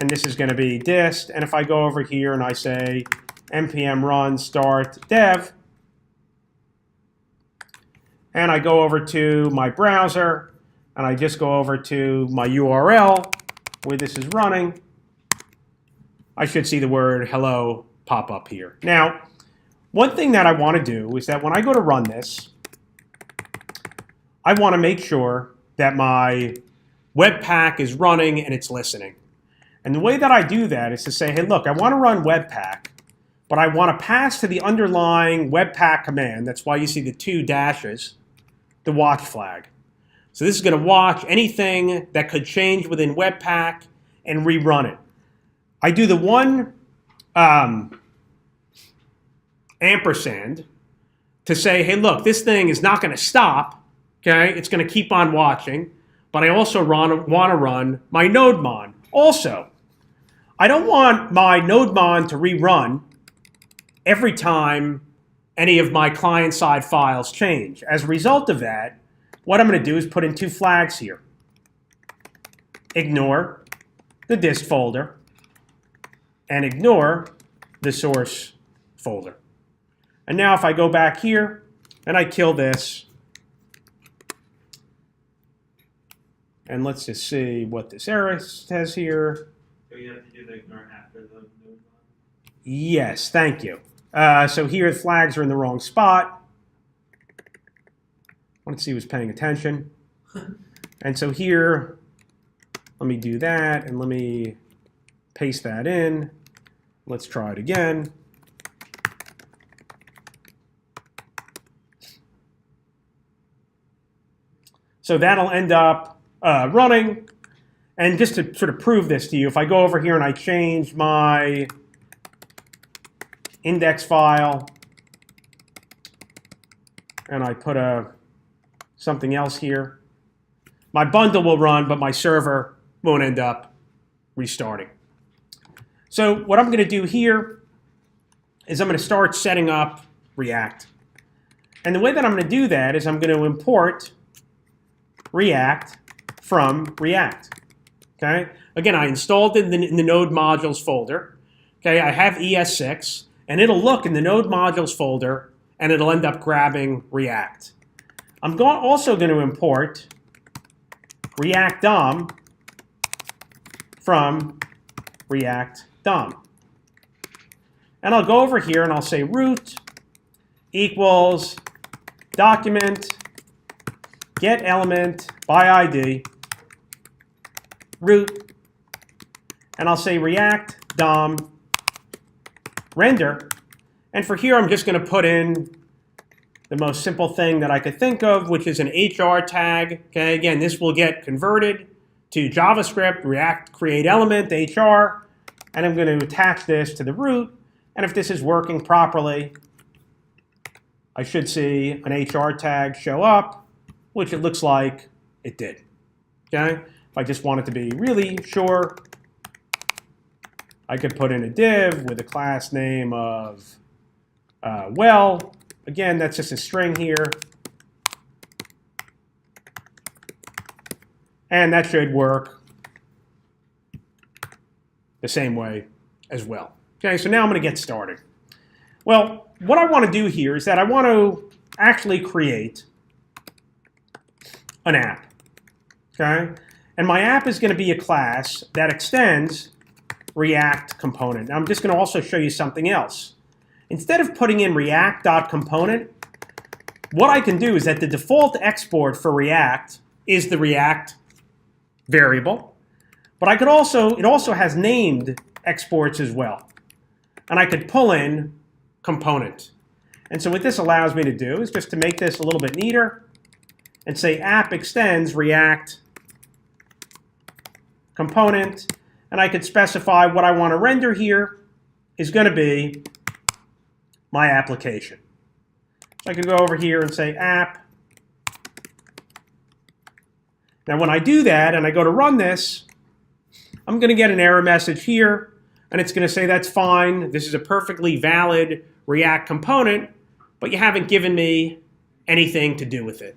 and this is going to be dist. And if I go over here and I say npm run start dev, and I go over to my browser, and I just go over to my URL where this is running, I should see the word hello pop up here. Now, one thing that I want to do is that when I go to run this, I want to make sure that my Webpack is running and it's listening. And the way that I do that is to say, hey, look, I want to run Webpack, but I want to pass to the underlying Webpack command. That's why you see the 2 dashes, the watch flag. So this is going to watch anything that could change within Webpack and rerun it. I do the 1 ampersand to say, hey, look, this thing is not going to stop. Okay, it's going to keep on watching, but I also want to run my nodemon. Also, I don't want my nodemon to rerun every time any of my client-side files change. As a result of that, what I'm going to do is put in 2 flags here. Ignore the dist folder and ignore the source folder. And now if I go back here and I kill this, and let's just see what this error says here. So you have to do the ignore after the node. Yes, thank you. So here the flags are in the wrong spot. I want to see who's paying attention. And so here, let me do that, and let me paste that in. Let's try it again. So that'll end up running. And just to sort of prove this to you, if I go over here and I change my index file and I put something else here, my bundle will run, but my server won't end up restarting. So what I'm going to do here is I'm going to start setting up React. And the way that I'm going to do that is I'm going to import React from React. Okay. Again, I installed it in the node modules folder. Okay, I have ES6, and it'll look in the node modules folder, and it'll end up grabbing React. I'm also going to import React DOM from React DOM. And I'll go over here and I'll say root equals document get element by ID root, and I'll say React DOM render. And for here, I'm just going to put in the most simple thing that I could think of, which is an HR tag. Okay, again, this will get converted to JavaScript, React create element, HR, and I'm going to attach this to the root. And if this is working properly, I should see an HR tag show up, which it looks like it did. Okay, if I just wanted to be really sure, I could put in a div with a class name of well. Again, that's just a string here. And that should work the same way as well. Okay, so now I'm going to get started. Well, what I want to do here is that I want to actually create an app. Okay? And my app is going to be a class that extends React component. Now I'm just going to also show you something else. Instead of putting in React.component, what I can do is that the default export for React is the React variable. But I could also, it also has named exports as well. And I could pull in component. And so what this allows me to do is just to make this a little bit neater and say app extends React component. And I could specify what I want to render here is going to be my application. So I could go over here and say app. Now when I do that and I go to run this, I'm going to get an error message here, and it's going to say that's fine. This is a perfectly valid React component, but you haven't given me anything to do with it.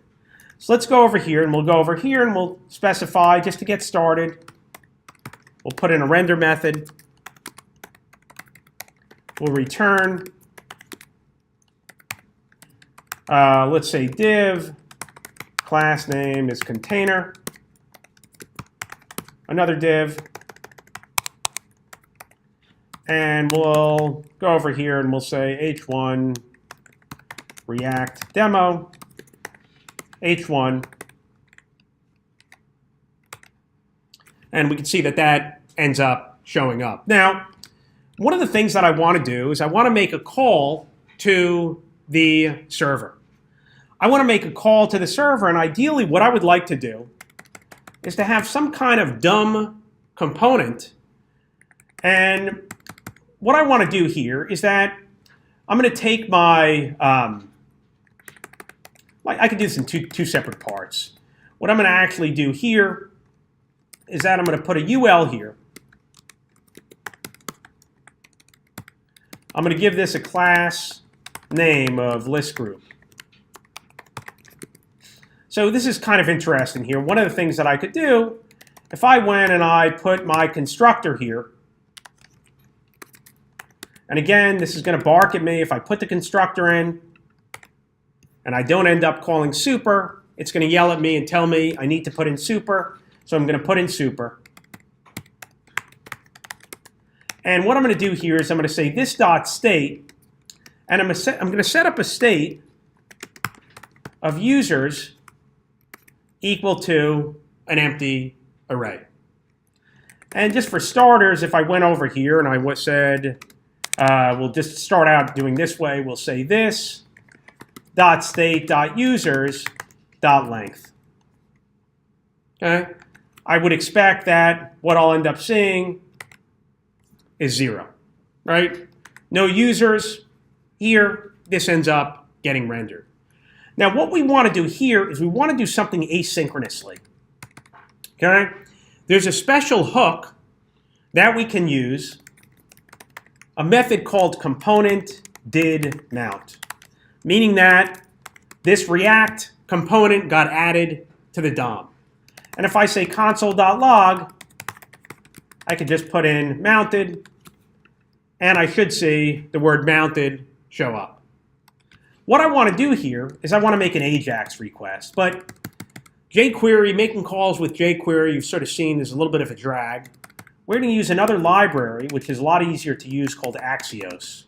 So let's go over here, and we'll go over here and we'll specify, just to get started, We'll put in a render method. We'll return, let's say div, class name is container, another div, and we'll go over here and we'll say h1 React demo, h1, and we can see that that ends up showing up. Now, one of the things that I want to do is I want to make a call to the server. I want to make a call to the server, and ideally what I would like to do is to have some kind of dumb component. And what I want to do here is that I'm going to take my, I could do this in two separate parts. What I'm going to actually do here is that I'm going to put a UL here. I'm going to give this a class name of list group. So this is kind of interesting here. One of the things that I could do, if I went and I put my constructor here, and again, this is going to bark at me. If I put the constructor in and I don't end up calling super, it's going to yell at me and tell me I need to put in super. So I'm going to put in super. And what I'm going to do here is I'm going to say this dot state, and I'm going to set up a state of users equal to an empty array. And just for starters, if I went over here and I said, we'll just start out doing this way, we'll say this dot state dot users dot length. Okay? I would expect that what I'll end up seeing is 0, right? No users here, this ends up getting rendered. Now what we want to do here is we want to do something asynchronously, okay? There's a special hook that we can use, a method called component did mount, meaning that this React component got added to the DOM. And if I say console.log, I could just put in mounted, and I should see the word mounted show up. What I want to do here is I want to make an AJAX request, but jQuery, making calls with jQuery, you've sort of seen is a little bit of a drag. We're going to use another library, which is a lot easier to use, called Axios.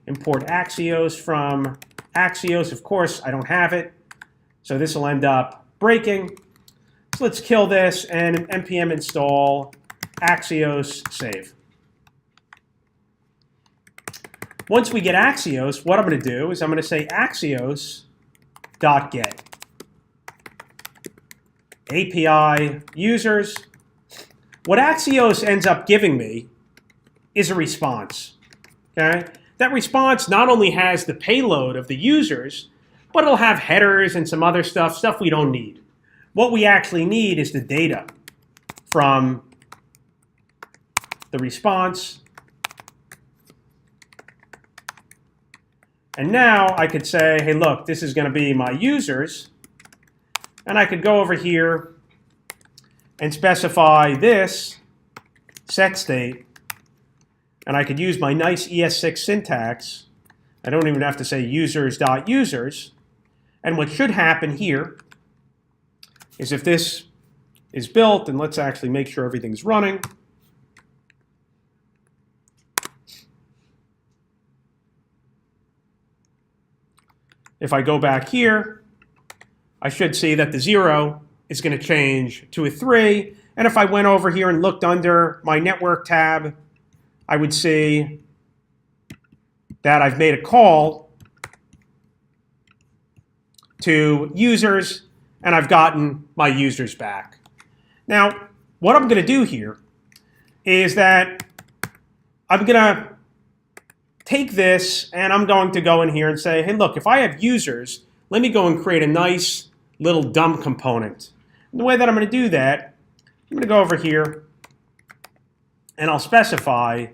Import Axios from Axios. Of course, I don't have it, so this will end up breaking. So let's kill this and npm install Axios save. Once we get Axios, what I'm going to do is I'm going to say Axios.get API users. What Axios ends up giving me is a response. Okay? That response not only has the payload of the users, but it'll have headers and some other stuff we don't need. What we actually need is the data from the response. And now I could say, hey, look, this is going to be my users. And I could go over here and specify this set state. And I could use my nice ES6 syntax. I don't even have to say users.users. And what should happen here is if this is built, and let's actually make sure everything's running. If I go back here, I should see that the 0 is going to change to a 3. And if I went over here and looked under my network tab, I would see that I've made a call to users, and I've gotten my users back. Now, what I'm going to do here is that I'm going to take this and I'm going to go in here and say, hey, look, if I have users, let me go and create a nice little dumb component. And the way that I'm going to do that, I'm going to go over here and I'll specify,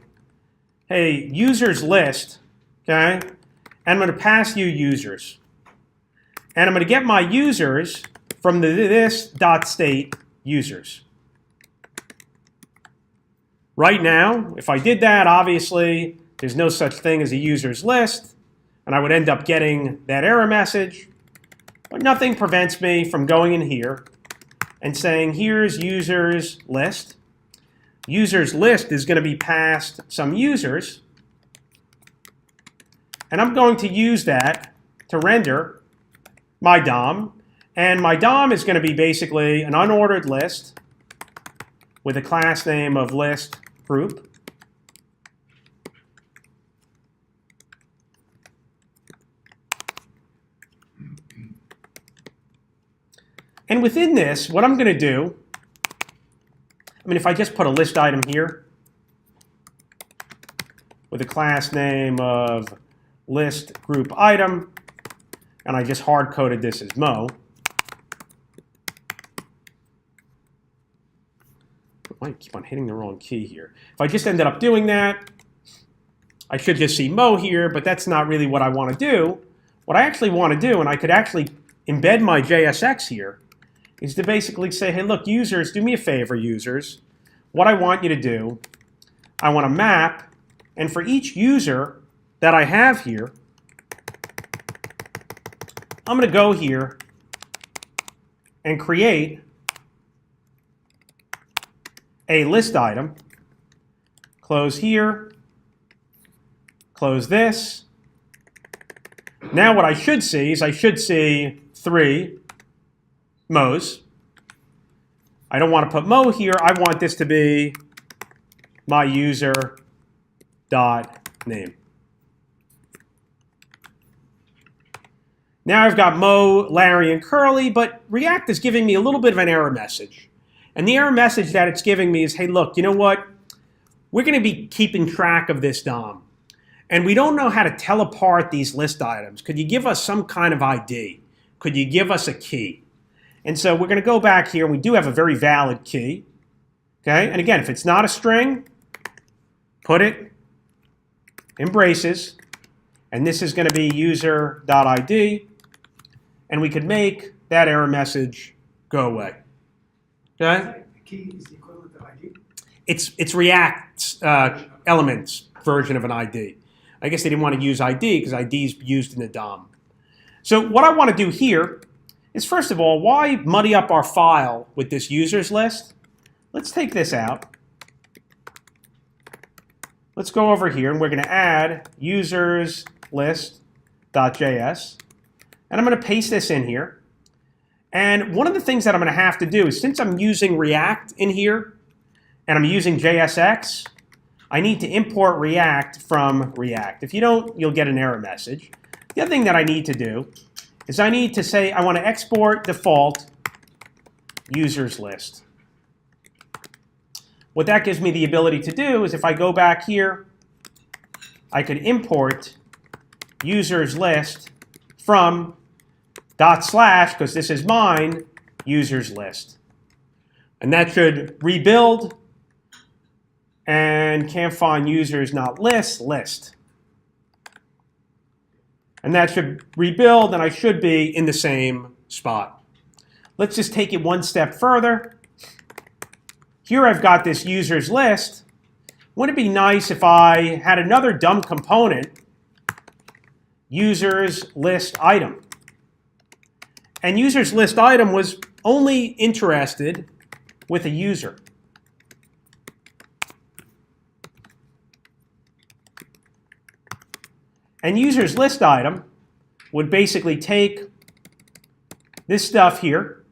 hey, users list, okay? And I'm going to pass you users. And I'm going to get my users from this dot state users. Right now, if I did that, obviously, there's no such thing as a users list, and I would end up getting that error message. But nothing prevents me from going in here and saying, here's users list. Users list is going to be passed some users, and I'm going to use that to render my DOM. And my DOM is going to be basically an unordered list with a class name of list group. And within this, what I'm going to do, I mean, if I just put a list item here with a class name of list group item, and I just hard-coded this as Mo. I might keep on hitting the wrong key here. If I just ended up doing that, I should just see Mo here, but that's not really what I want to do. What I actually want to do, and I could actually embed my JSX here, is to basically say, hey, look, users, do me a favor, users. What I want you to do, I want to map, and for each user that I have here, I'm going to go here and create a list item, close here, close this. Now what I should see is I should see 3 Mo's. I don't want to put Mo here. I want this to be my user dot name. Now I've got Mo, Larry, and Curly, but React is giving me a little bit of an error message. And the error message that it's giving me is, hey, look, you know what? We're going to be keeping track of this DOM. And we don't know how to tell apart these list items. Could you give us some kind of ID? Could you give us a key? And so we're going to go back here, and we do have a very valid key. Okay? And again, if it's not a string, put it in braces. And this is going to be user.id. And we could make that error message go away. Okay? The key is the equivalent of ID? It's React's Elements version of an ID. I guess they didn't want to use ID because ID is used in the DOM. So what I want to do here is, first of all, why muddy up our file with this users list? Let's take this out. Let's go over here, and we're going to add users list.js. And I'm going to paste this in here. And one of the things that I'm going to have to do is, since I'm using React in here, and I'm using JSX, I need to import React from React. If you don't, you'll get an error message. The other thing that I need to do is I need to say I want to export default users list. What that gives me the ability to do is, if I go back here, I could import users list from / because this is mine, users list. And that should rebuild, and can't find users not list. And that should rebuild, and I should be in the same spot. Let's just take it one step further. Here I've got this users list. Wouldn't it be nice if I had another dumb component, users list item? And users list item was only interested with a user. And users list item would basically take this stuff here,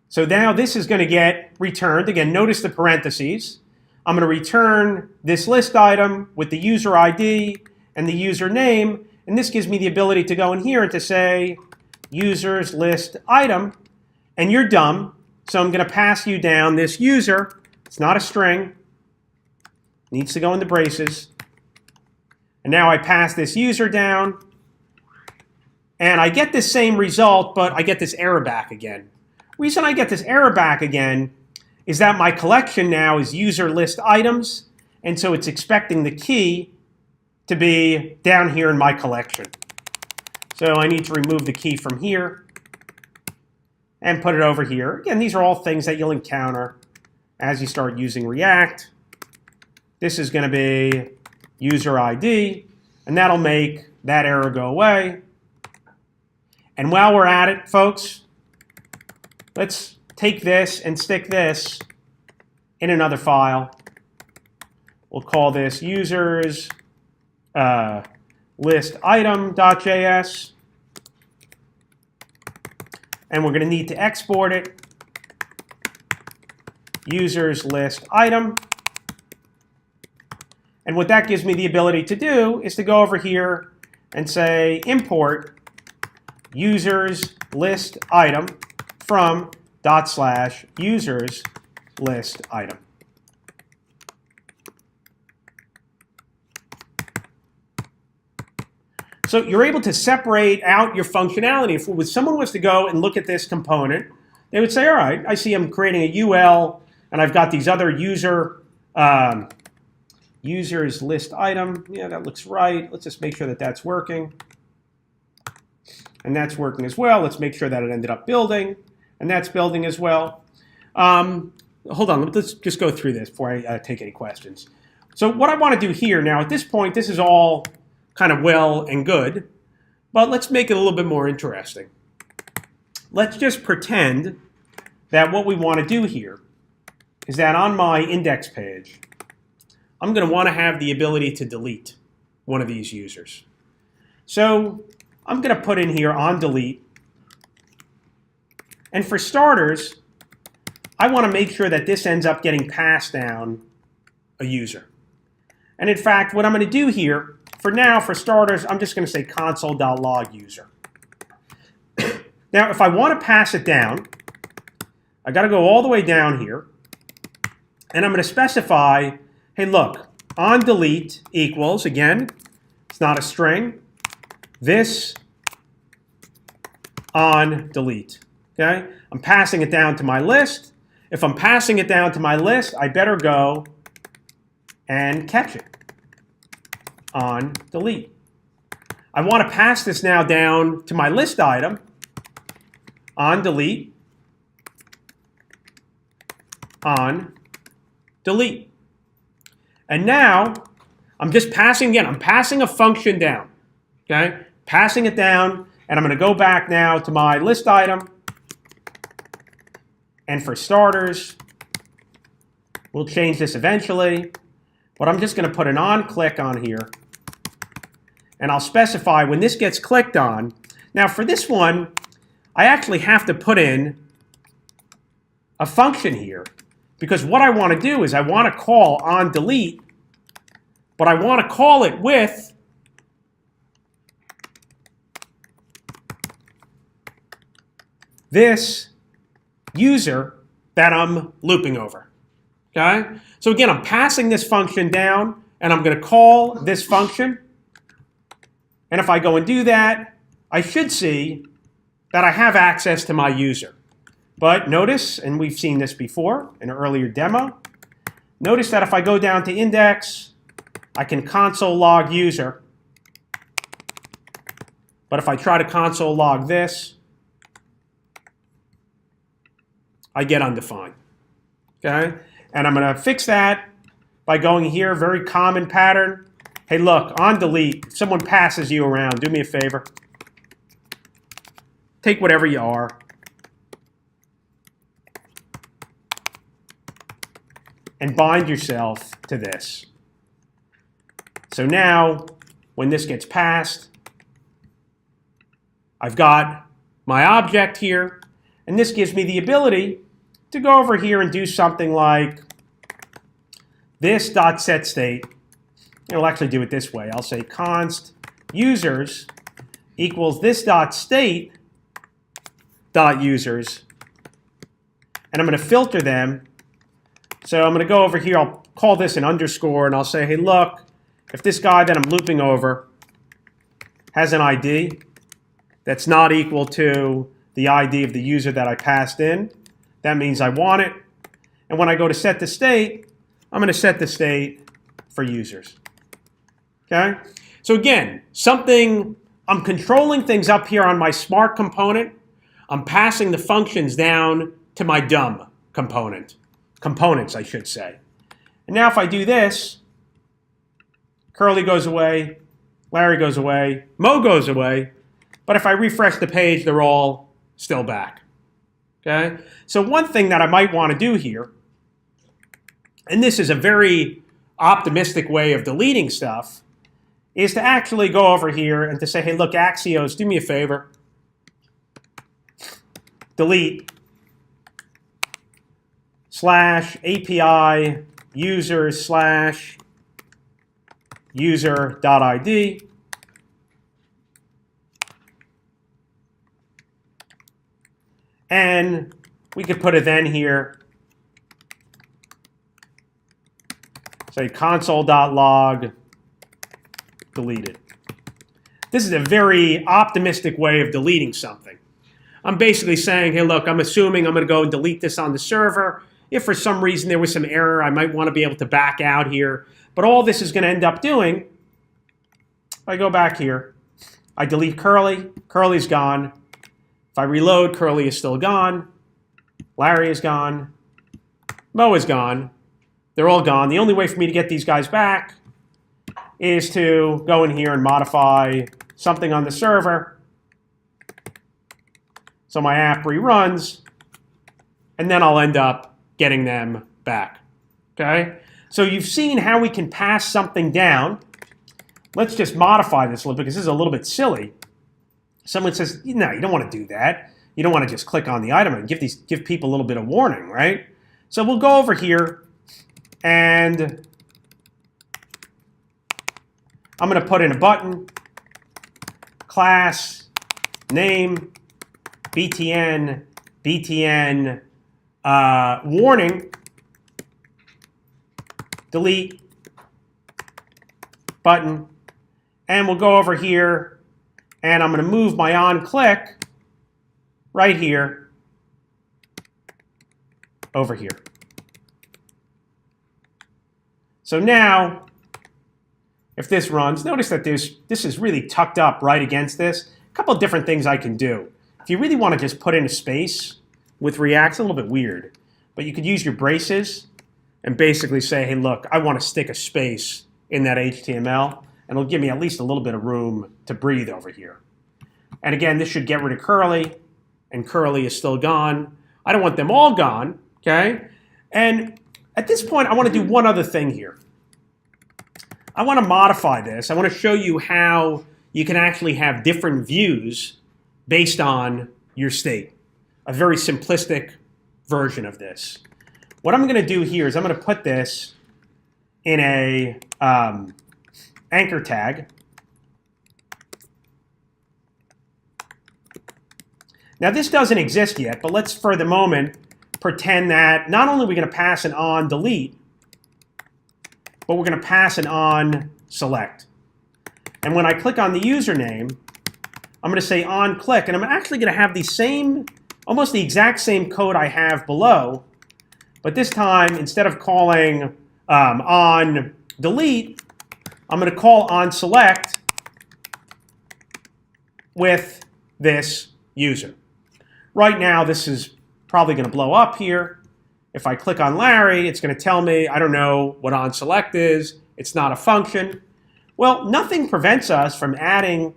so now this is going to get returned. Again, notice the parentheses. I'm going to return this list item with the user ID and the user name, and this gives me the ability to go in here and to say users list item, and you're dumb, so I'm going to pass you down this user. It's not a string. It needs to go in the braces. And now I pass this user down, and I get this same result, but I get this error back again. Reason I get this error back again is that my collection now is user list items, and so it's expecting the key to be down here in my collection. So I need to remove the key from here and put it over here. Again, these are all things that you'll encounter as you start using React. This is going to be user ID, and that'll make that error go away. And while we're at it, folks, let's take this and stick this in another file. We'll call this users list item.js. And we're going to need to export it. Users list item. And what that gives me the ability to do is to go over here and say import users list item from /users list item. So you're able to separate out your functionality. If someone was to go and look at this component, they would say, all right, I see I'm creating a UL, and I've got these other users list item. Yeah, that looks right. Let's just make sure that that's working. And that's working as well. Let's make sure that it ended up building, and that's building as well. Hold on, let's just go through this before I take any questions. So what I want to do here now, at this point, this is all kind of well and good, but let's make it a little bit more interesting. Let's just pretend that what we want to do here is that on my index page, I'm going to want to have the ability to delete one of these users. So I'm going to put in here on delete. And for starters, I want to make sure that this ends up getting passed down a user. And in fact, what I'm going to do here, for now, for starters, I'm just going to say console.log user. Now, if I want to pass it down, I got to go all the way down here, and I'm going to specify, hey, look, on delete equals, again, it's not a string, this on delete. Okay? I'm passing it down to my list. If I'm passing it down to my list, I better go and catch it on delete. I want to pass this now down to my list item on delete, on delete. And now I'm just passing again. I'm passing a function down. Okay? Passing it down, and I'm going to go back now to my list item. And for starters, we'll change this eventually, but I'm just going to put an on click on here. And I'll specify when this gets clicked on. Now for this one, I actually have to put in a function here, because what I want to do is I want to call on delete, but I want to call it with this user that I'm looping over. Okay? So again, I'm passing this function down, and I'm going to call this function. And if I go and do that, I should see that I have access to my user. But notice, and we've seen this before in an earlier demo, notice that if I go down to index, I can console log user. But if I try to console log this, I get undefined. Okay? And I'm going to fix that by going here, very common pattern. Hey, look, on delete, if someone passes you around, do me a favor. Take whatever you are. And bind yourself to this. So now, when this gets passed, I've got my object here, and this gives me the ability to go over here and do something like this.setState. I'll actually do it this way. I'll say const users equals this.state.users, and I'm going to filter them. So I'm going to go over here. I'll call this an underscore, and I'll say, hey, look, if this guy that I'm looping over has an ID that's not equal to the ID of the user that I passed in, that means I want it. And when I go to set the state, I'm going to set the state for users. Okay? So again, something I'm controlling things up here on my smart component. I'm passing the functions down to my dumb components, I should say. And now if I do this, Curly goes away, Larry goes away, Mo goes away, but if I refresh the page, they're all still back. Okay? So one thing that I might want to do here, and this is a very optimistic way of deleting stuff, is to actually go over here and to say, hey, look, Axios, do me a favor. Delete /API users /user.id. And we could put it then here, say console.log deleted. This is a very optimistic way of deleting something. I'm basically saying, hey, look, I'm assuming I'm going to go and delete this on the server. If for some reason there was some error, I might want to be able to back out here. But all this is going to end up doing, if I go back here, I delete Curly, Curly's gone. If I reload, Curly is still gone. Larry is gone. Mo is gone. They're all gone. The only way for me to get these guys back is to go in here and modify something on the server. So my app reruns, and then I'll end up getting them back. Okay? So you've seen how we can pass something down. Let's just modify this a little bit because this is a little bit silly. Someone says, no, you don't want to do that. You don't want to just click on the item and give people a little bit of warning, right? So we'll go over here and I'm going to put in a button, class, name, BTN, warning, delete, button, and we'll go over here and I'm going to move my on-click right here over here. So now, if this runs, notice that this is really tucked up right against this. A couple of different things I can do. If you really want to just put in a space with React, it's a little bit weird. But you could use your braces and basically say, hey, look, I want to stick a space in that HTML, and it'll give me at least a little bit of room to breathe over here. And again, this should get rid of Curly, and Curly is still gone. I don't want them all gone, okay? And at this point, I want to do one other thing here. I want to modify this. I want to show you how you can actually have different views based on your state. A very simplistic version of this. What I'm going to do here is I'm going to put this in a anchor tag. Now this doesn't exist yet, but let's for the moment pretend that not only are we going to pass an on delete, but we're going to pass an on select. And when I click on the username, I'm going to say on click, and I'm actually going to have the same, almost the exact same code I have below, but this time instead of calling on delete, I'm going to call on select with this user. Right now, this is probably going to blow up here. If I click on Larry, it's going to tell me, I don't know what onSelect is. It's not a function. Well, nothing prevents us from adding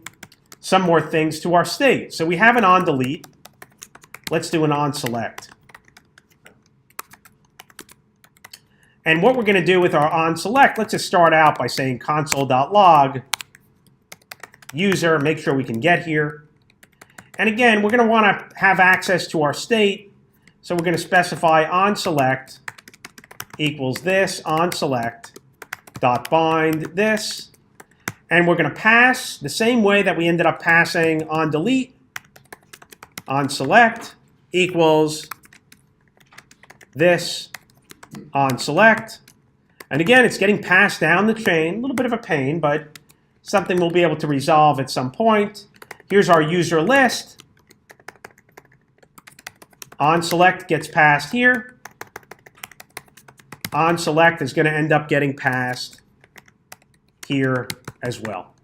some more things to our state. So we have an onDelete. Let's do an onSelect. And what we're going to do with our onSelect, let's just start out by saying console.log user, make sure we can get here. And again, we're going to want to have access to our state. So we're going to specify onSelect equals this onSelect dot bind this. And we're going to pass the same way that we ended up passing onDelete. OnSelect equals this onSelect. And again, it's getting passed down the chain. A little bit of a pain, but something we'll be able to resolve at some point. Here's our user list. OnSelect gets passed here. OnSelect is going to end up getting passed here as well.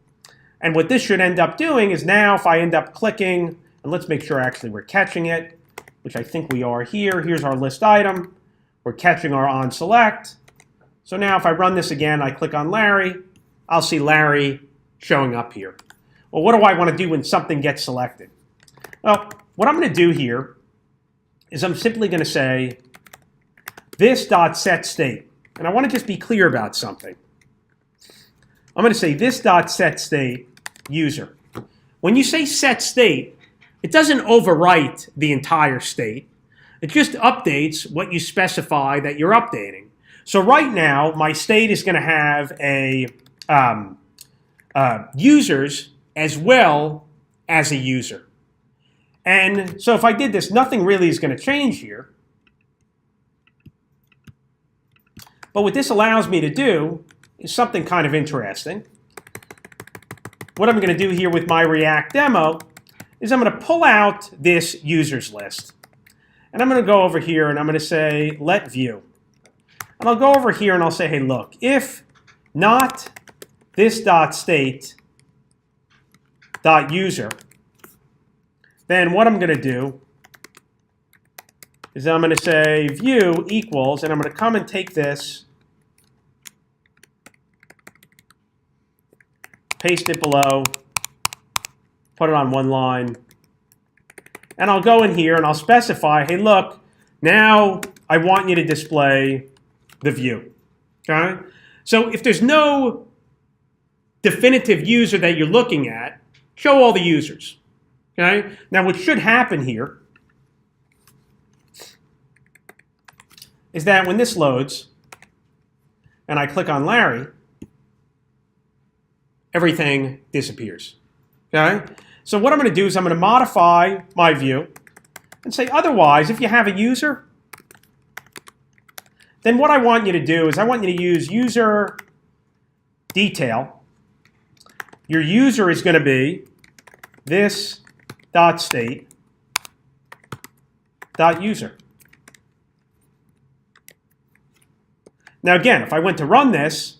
And what this should end up doing is now if I end up clicking, and let's make sure actually we're catching it, which I think we are here. Here's our list item. We're catching our on select. So now if I run this again, I click on Larry, I'll see Larry showing up here. Well, what do I want to do when something gets selected? Well, what I'm going to do here is I'm simply going to say this.setState. And I want to just be clear about something. I'm going to say this.setState user. When you say set state, it doesn't overwrite the entire state. It just updates what you specify that you're updating. So right now, my state is going to have a users as well as a user. And so if I did this, nothing really is going to change here. But what this allows me to do is something kind of interesting. What I'm going to do here with my React demo is I'm going to pull out this users list. And I'm going to go over here and I'm going to say let view. And I'll go over here and I'll say, hey, look, if not this.state.user, then what I'm going to do is I'm going to say view equals, and I'm going to come and take this, paste it below, put it on one line, and I'll go in here and I'll specify, hey, look, now I want you to display the view. Okay? So if there's no definitive user that you're looking at, show all the users. Okay? Now what should happen here is that when this loads and I click on Larry, everything disappears. Okay? So what I'm going to do is I'm going to modify my view and say otherwise, if you have a user, then what I want you to do is I want you to use user detail. Your user is going to be this.state.user. Now again, if I went to run this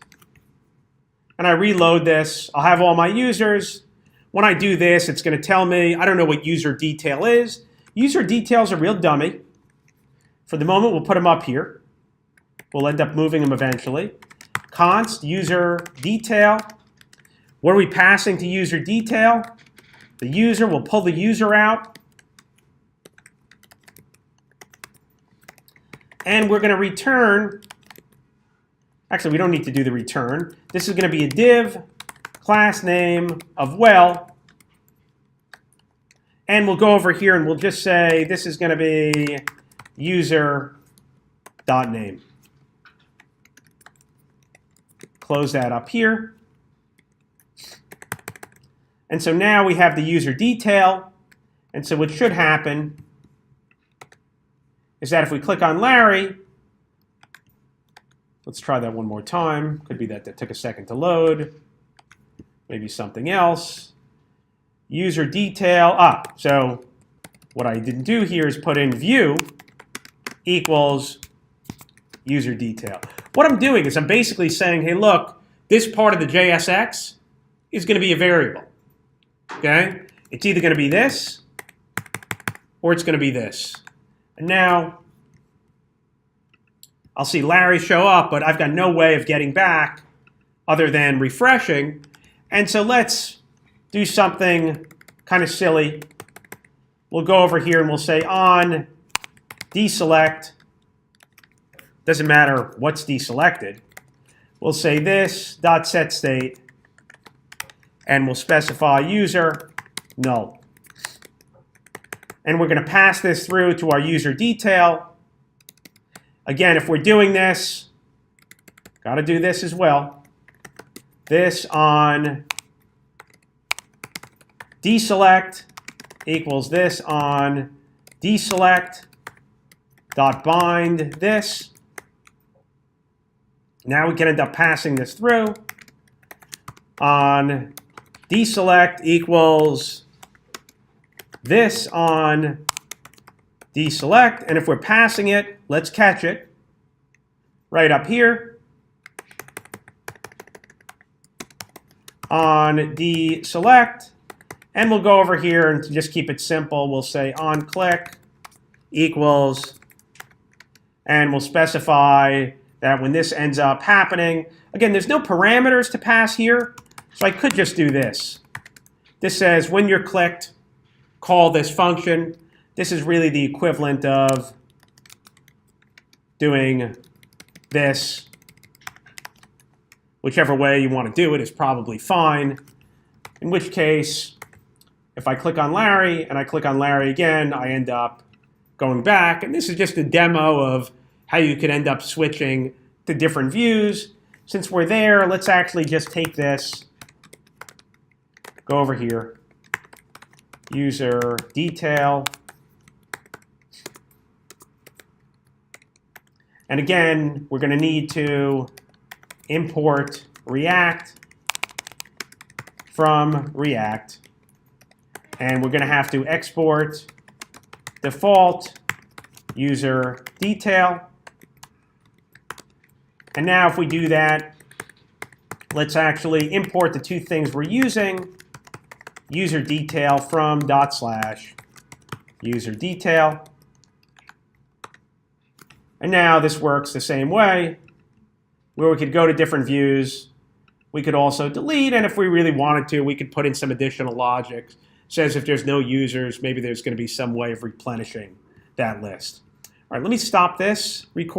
and I reload this, I'll have all my users. When I do this, it's going to tell me, I don't know what user detail is. User detail is a real dummy. For the moment, we'll put them up here. We'll end up moving them eventually. Const user detail. What are we passing to user detail? The user, we'll pull the user out. And we're going to return, actually we don't need to do the return. This is going to be a div, class name of well. And we'll go over here and we'll just say this is going to be user.name. Close that up here. And so now we have the user detail. And so what should happen is that if we click on Larry, let's try that one more time. Could be that took a second to load. Maybe something else. User detail. So what I didn't do here is put in view equals user detail. What I'm doing is I'm basically saying, hey, look, this part of the JSX is going to be a variable. Okay? It's either going to be this or it's going to be this. And now I'll see Larry show up, but I've got no way of getting back other than refreshing. And so let's do something kind of silly. We'll go over here and we'll say on deselect. Doesn't matter what's deselected. We'll say this.setState, and we'll specify user null. And we're going to pass this through to our user detail. Again, if we're doing this, got to do this as well. This on deselect equals this on deselect dot bind this. Now we can end up passing this through on deselect equals this on deselect. And if we're passing it, let's catch it right up here. on deselect, and we'll go over here and to just keep it simple, we'll say on click equals, and we'll specify that when this ends up happening, again, there's no parameters to pass here, so I could just do this. This says when you're clicked, call this function. This is really the equivalent of doing this. Whichever way you want to do it is probably fine. In which case, if I click on Larry and I click on Larry again, I end up going back. And this is just a demo of how you could end up switching to different views. Since we're there, let's actually just take this, go over here, user detail. And again, we're going to need to import React from React. And we're going to have to export default user detail. And now if we do that, let's actually import the two things we're using, user detail from / user detail. And now this works the same way, where we could go to different views. We could also delete, and if we really wanted to, we could put in some additional logic. Says if there's no users, maybe there's going to be some way of replenishing that list. All right, let me stop this, record.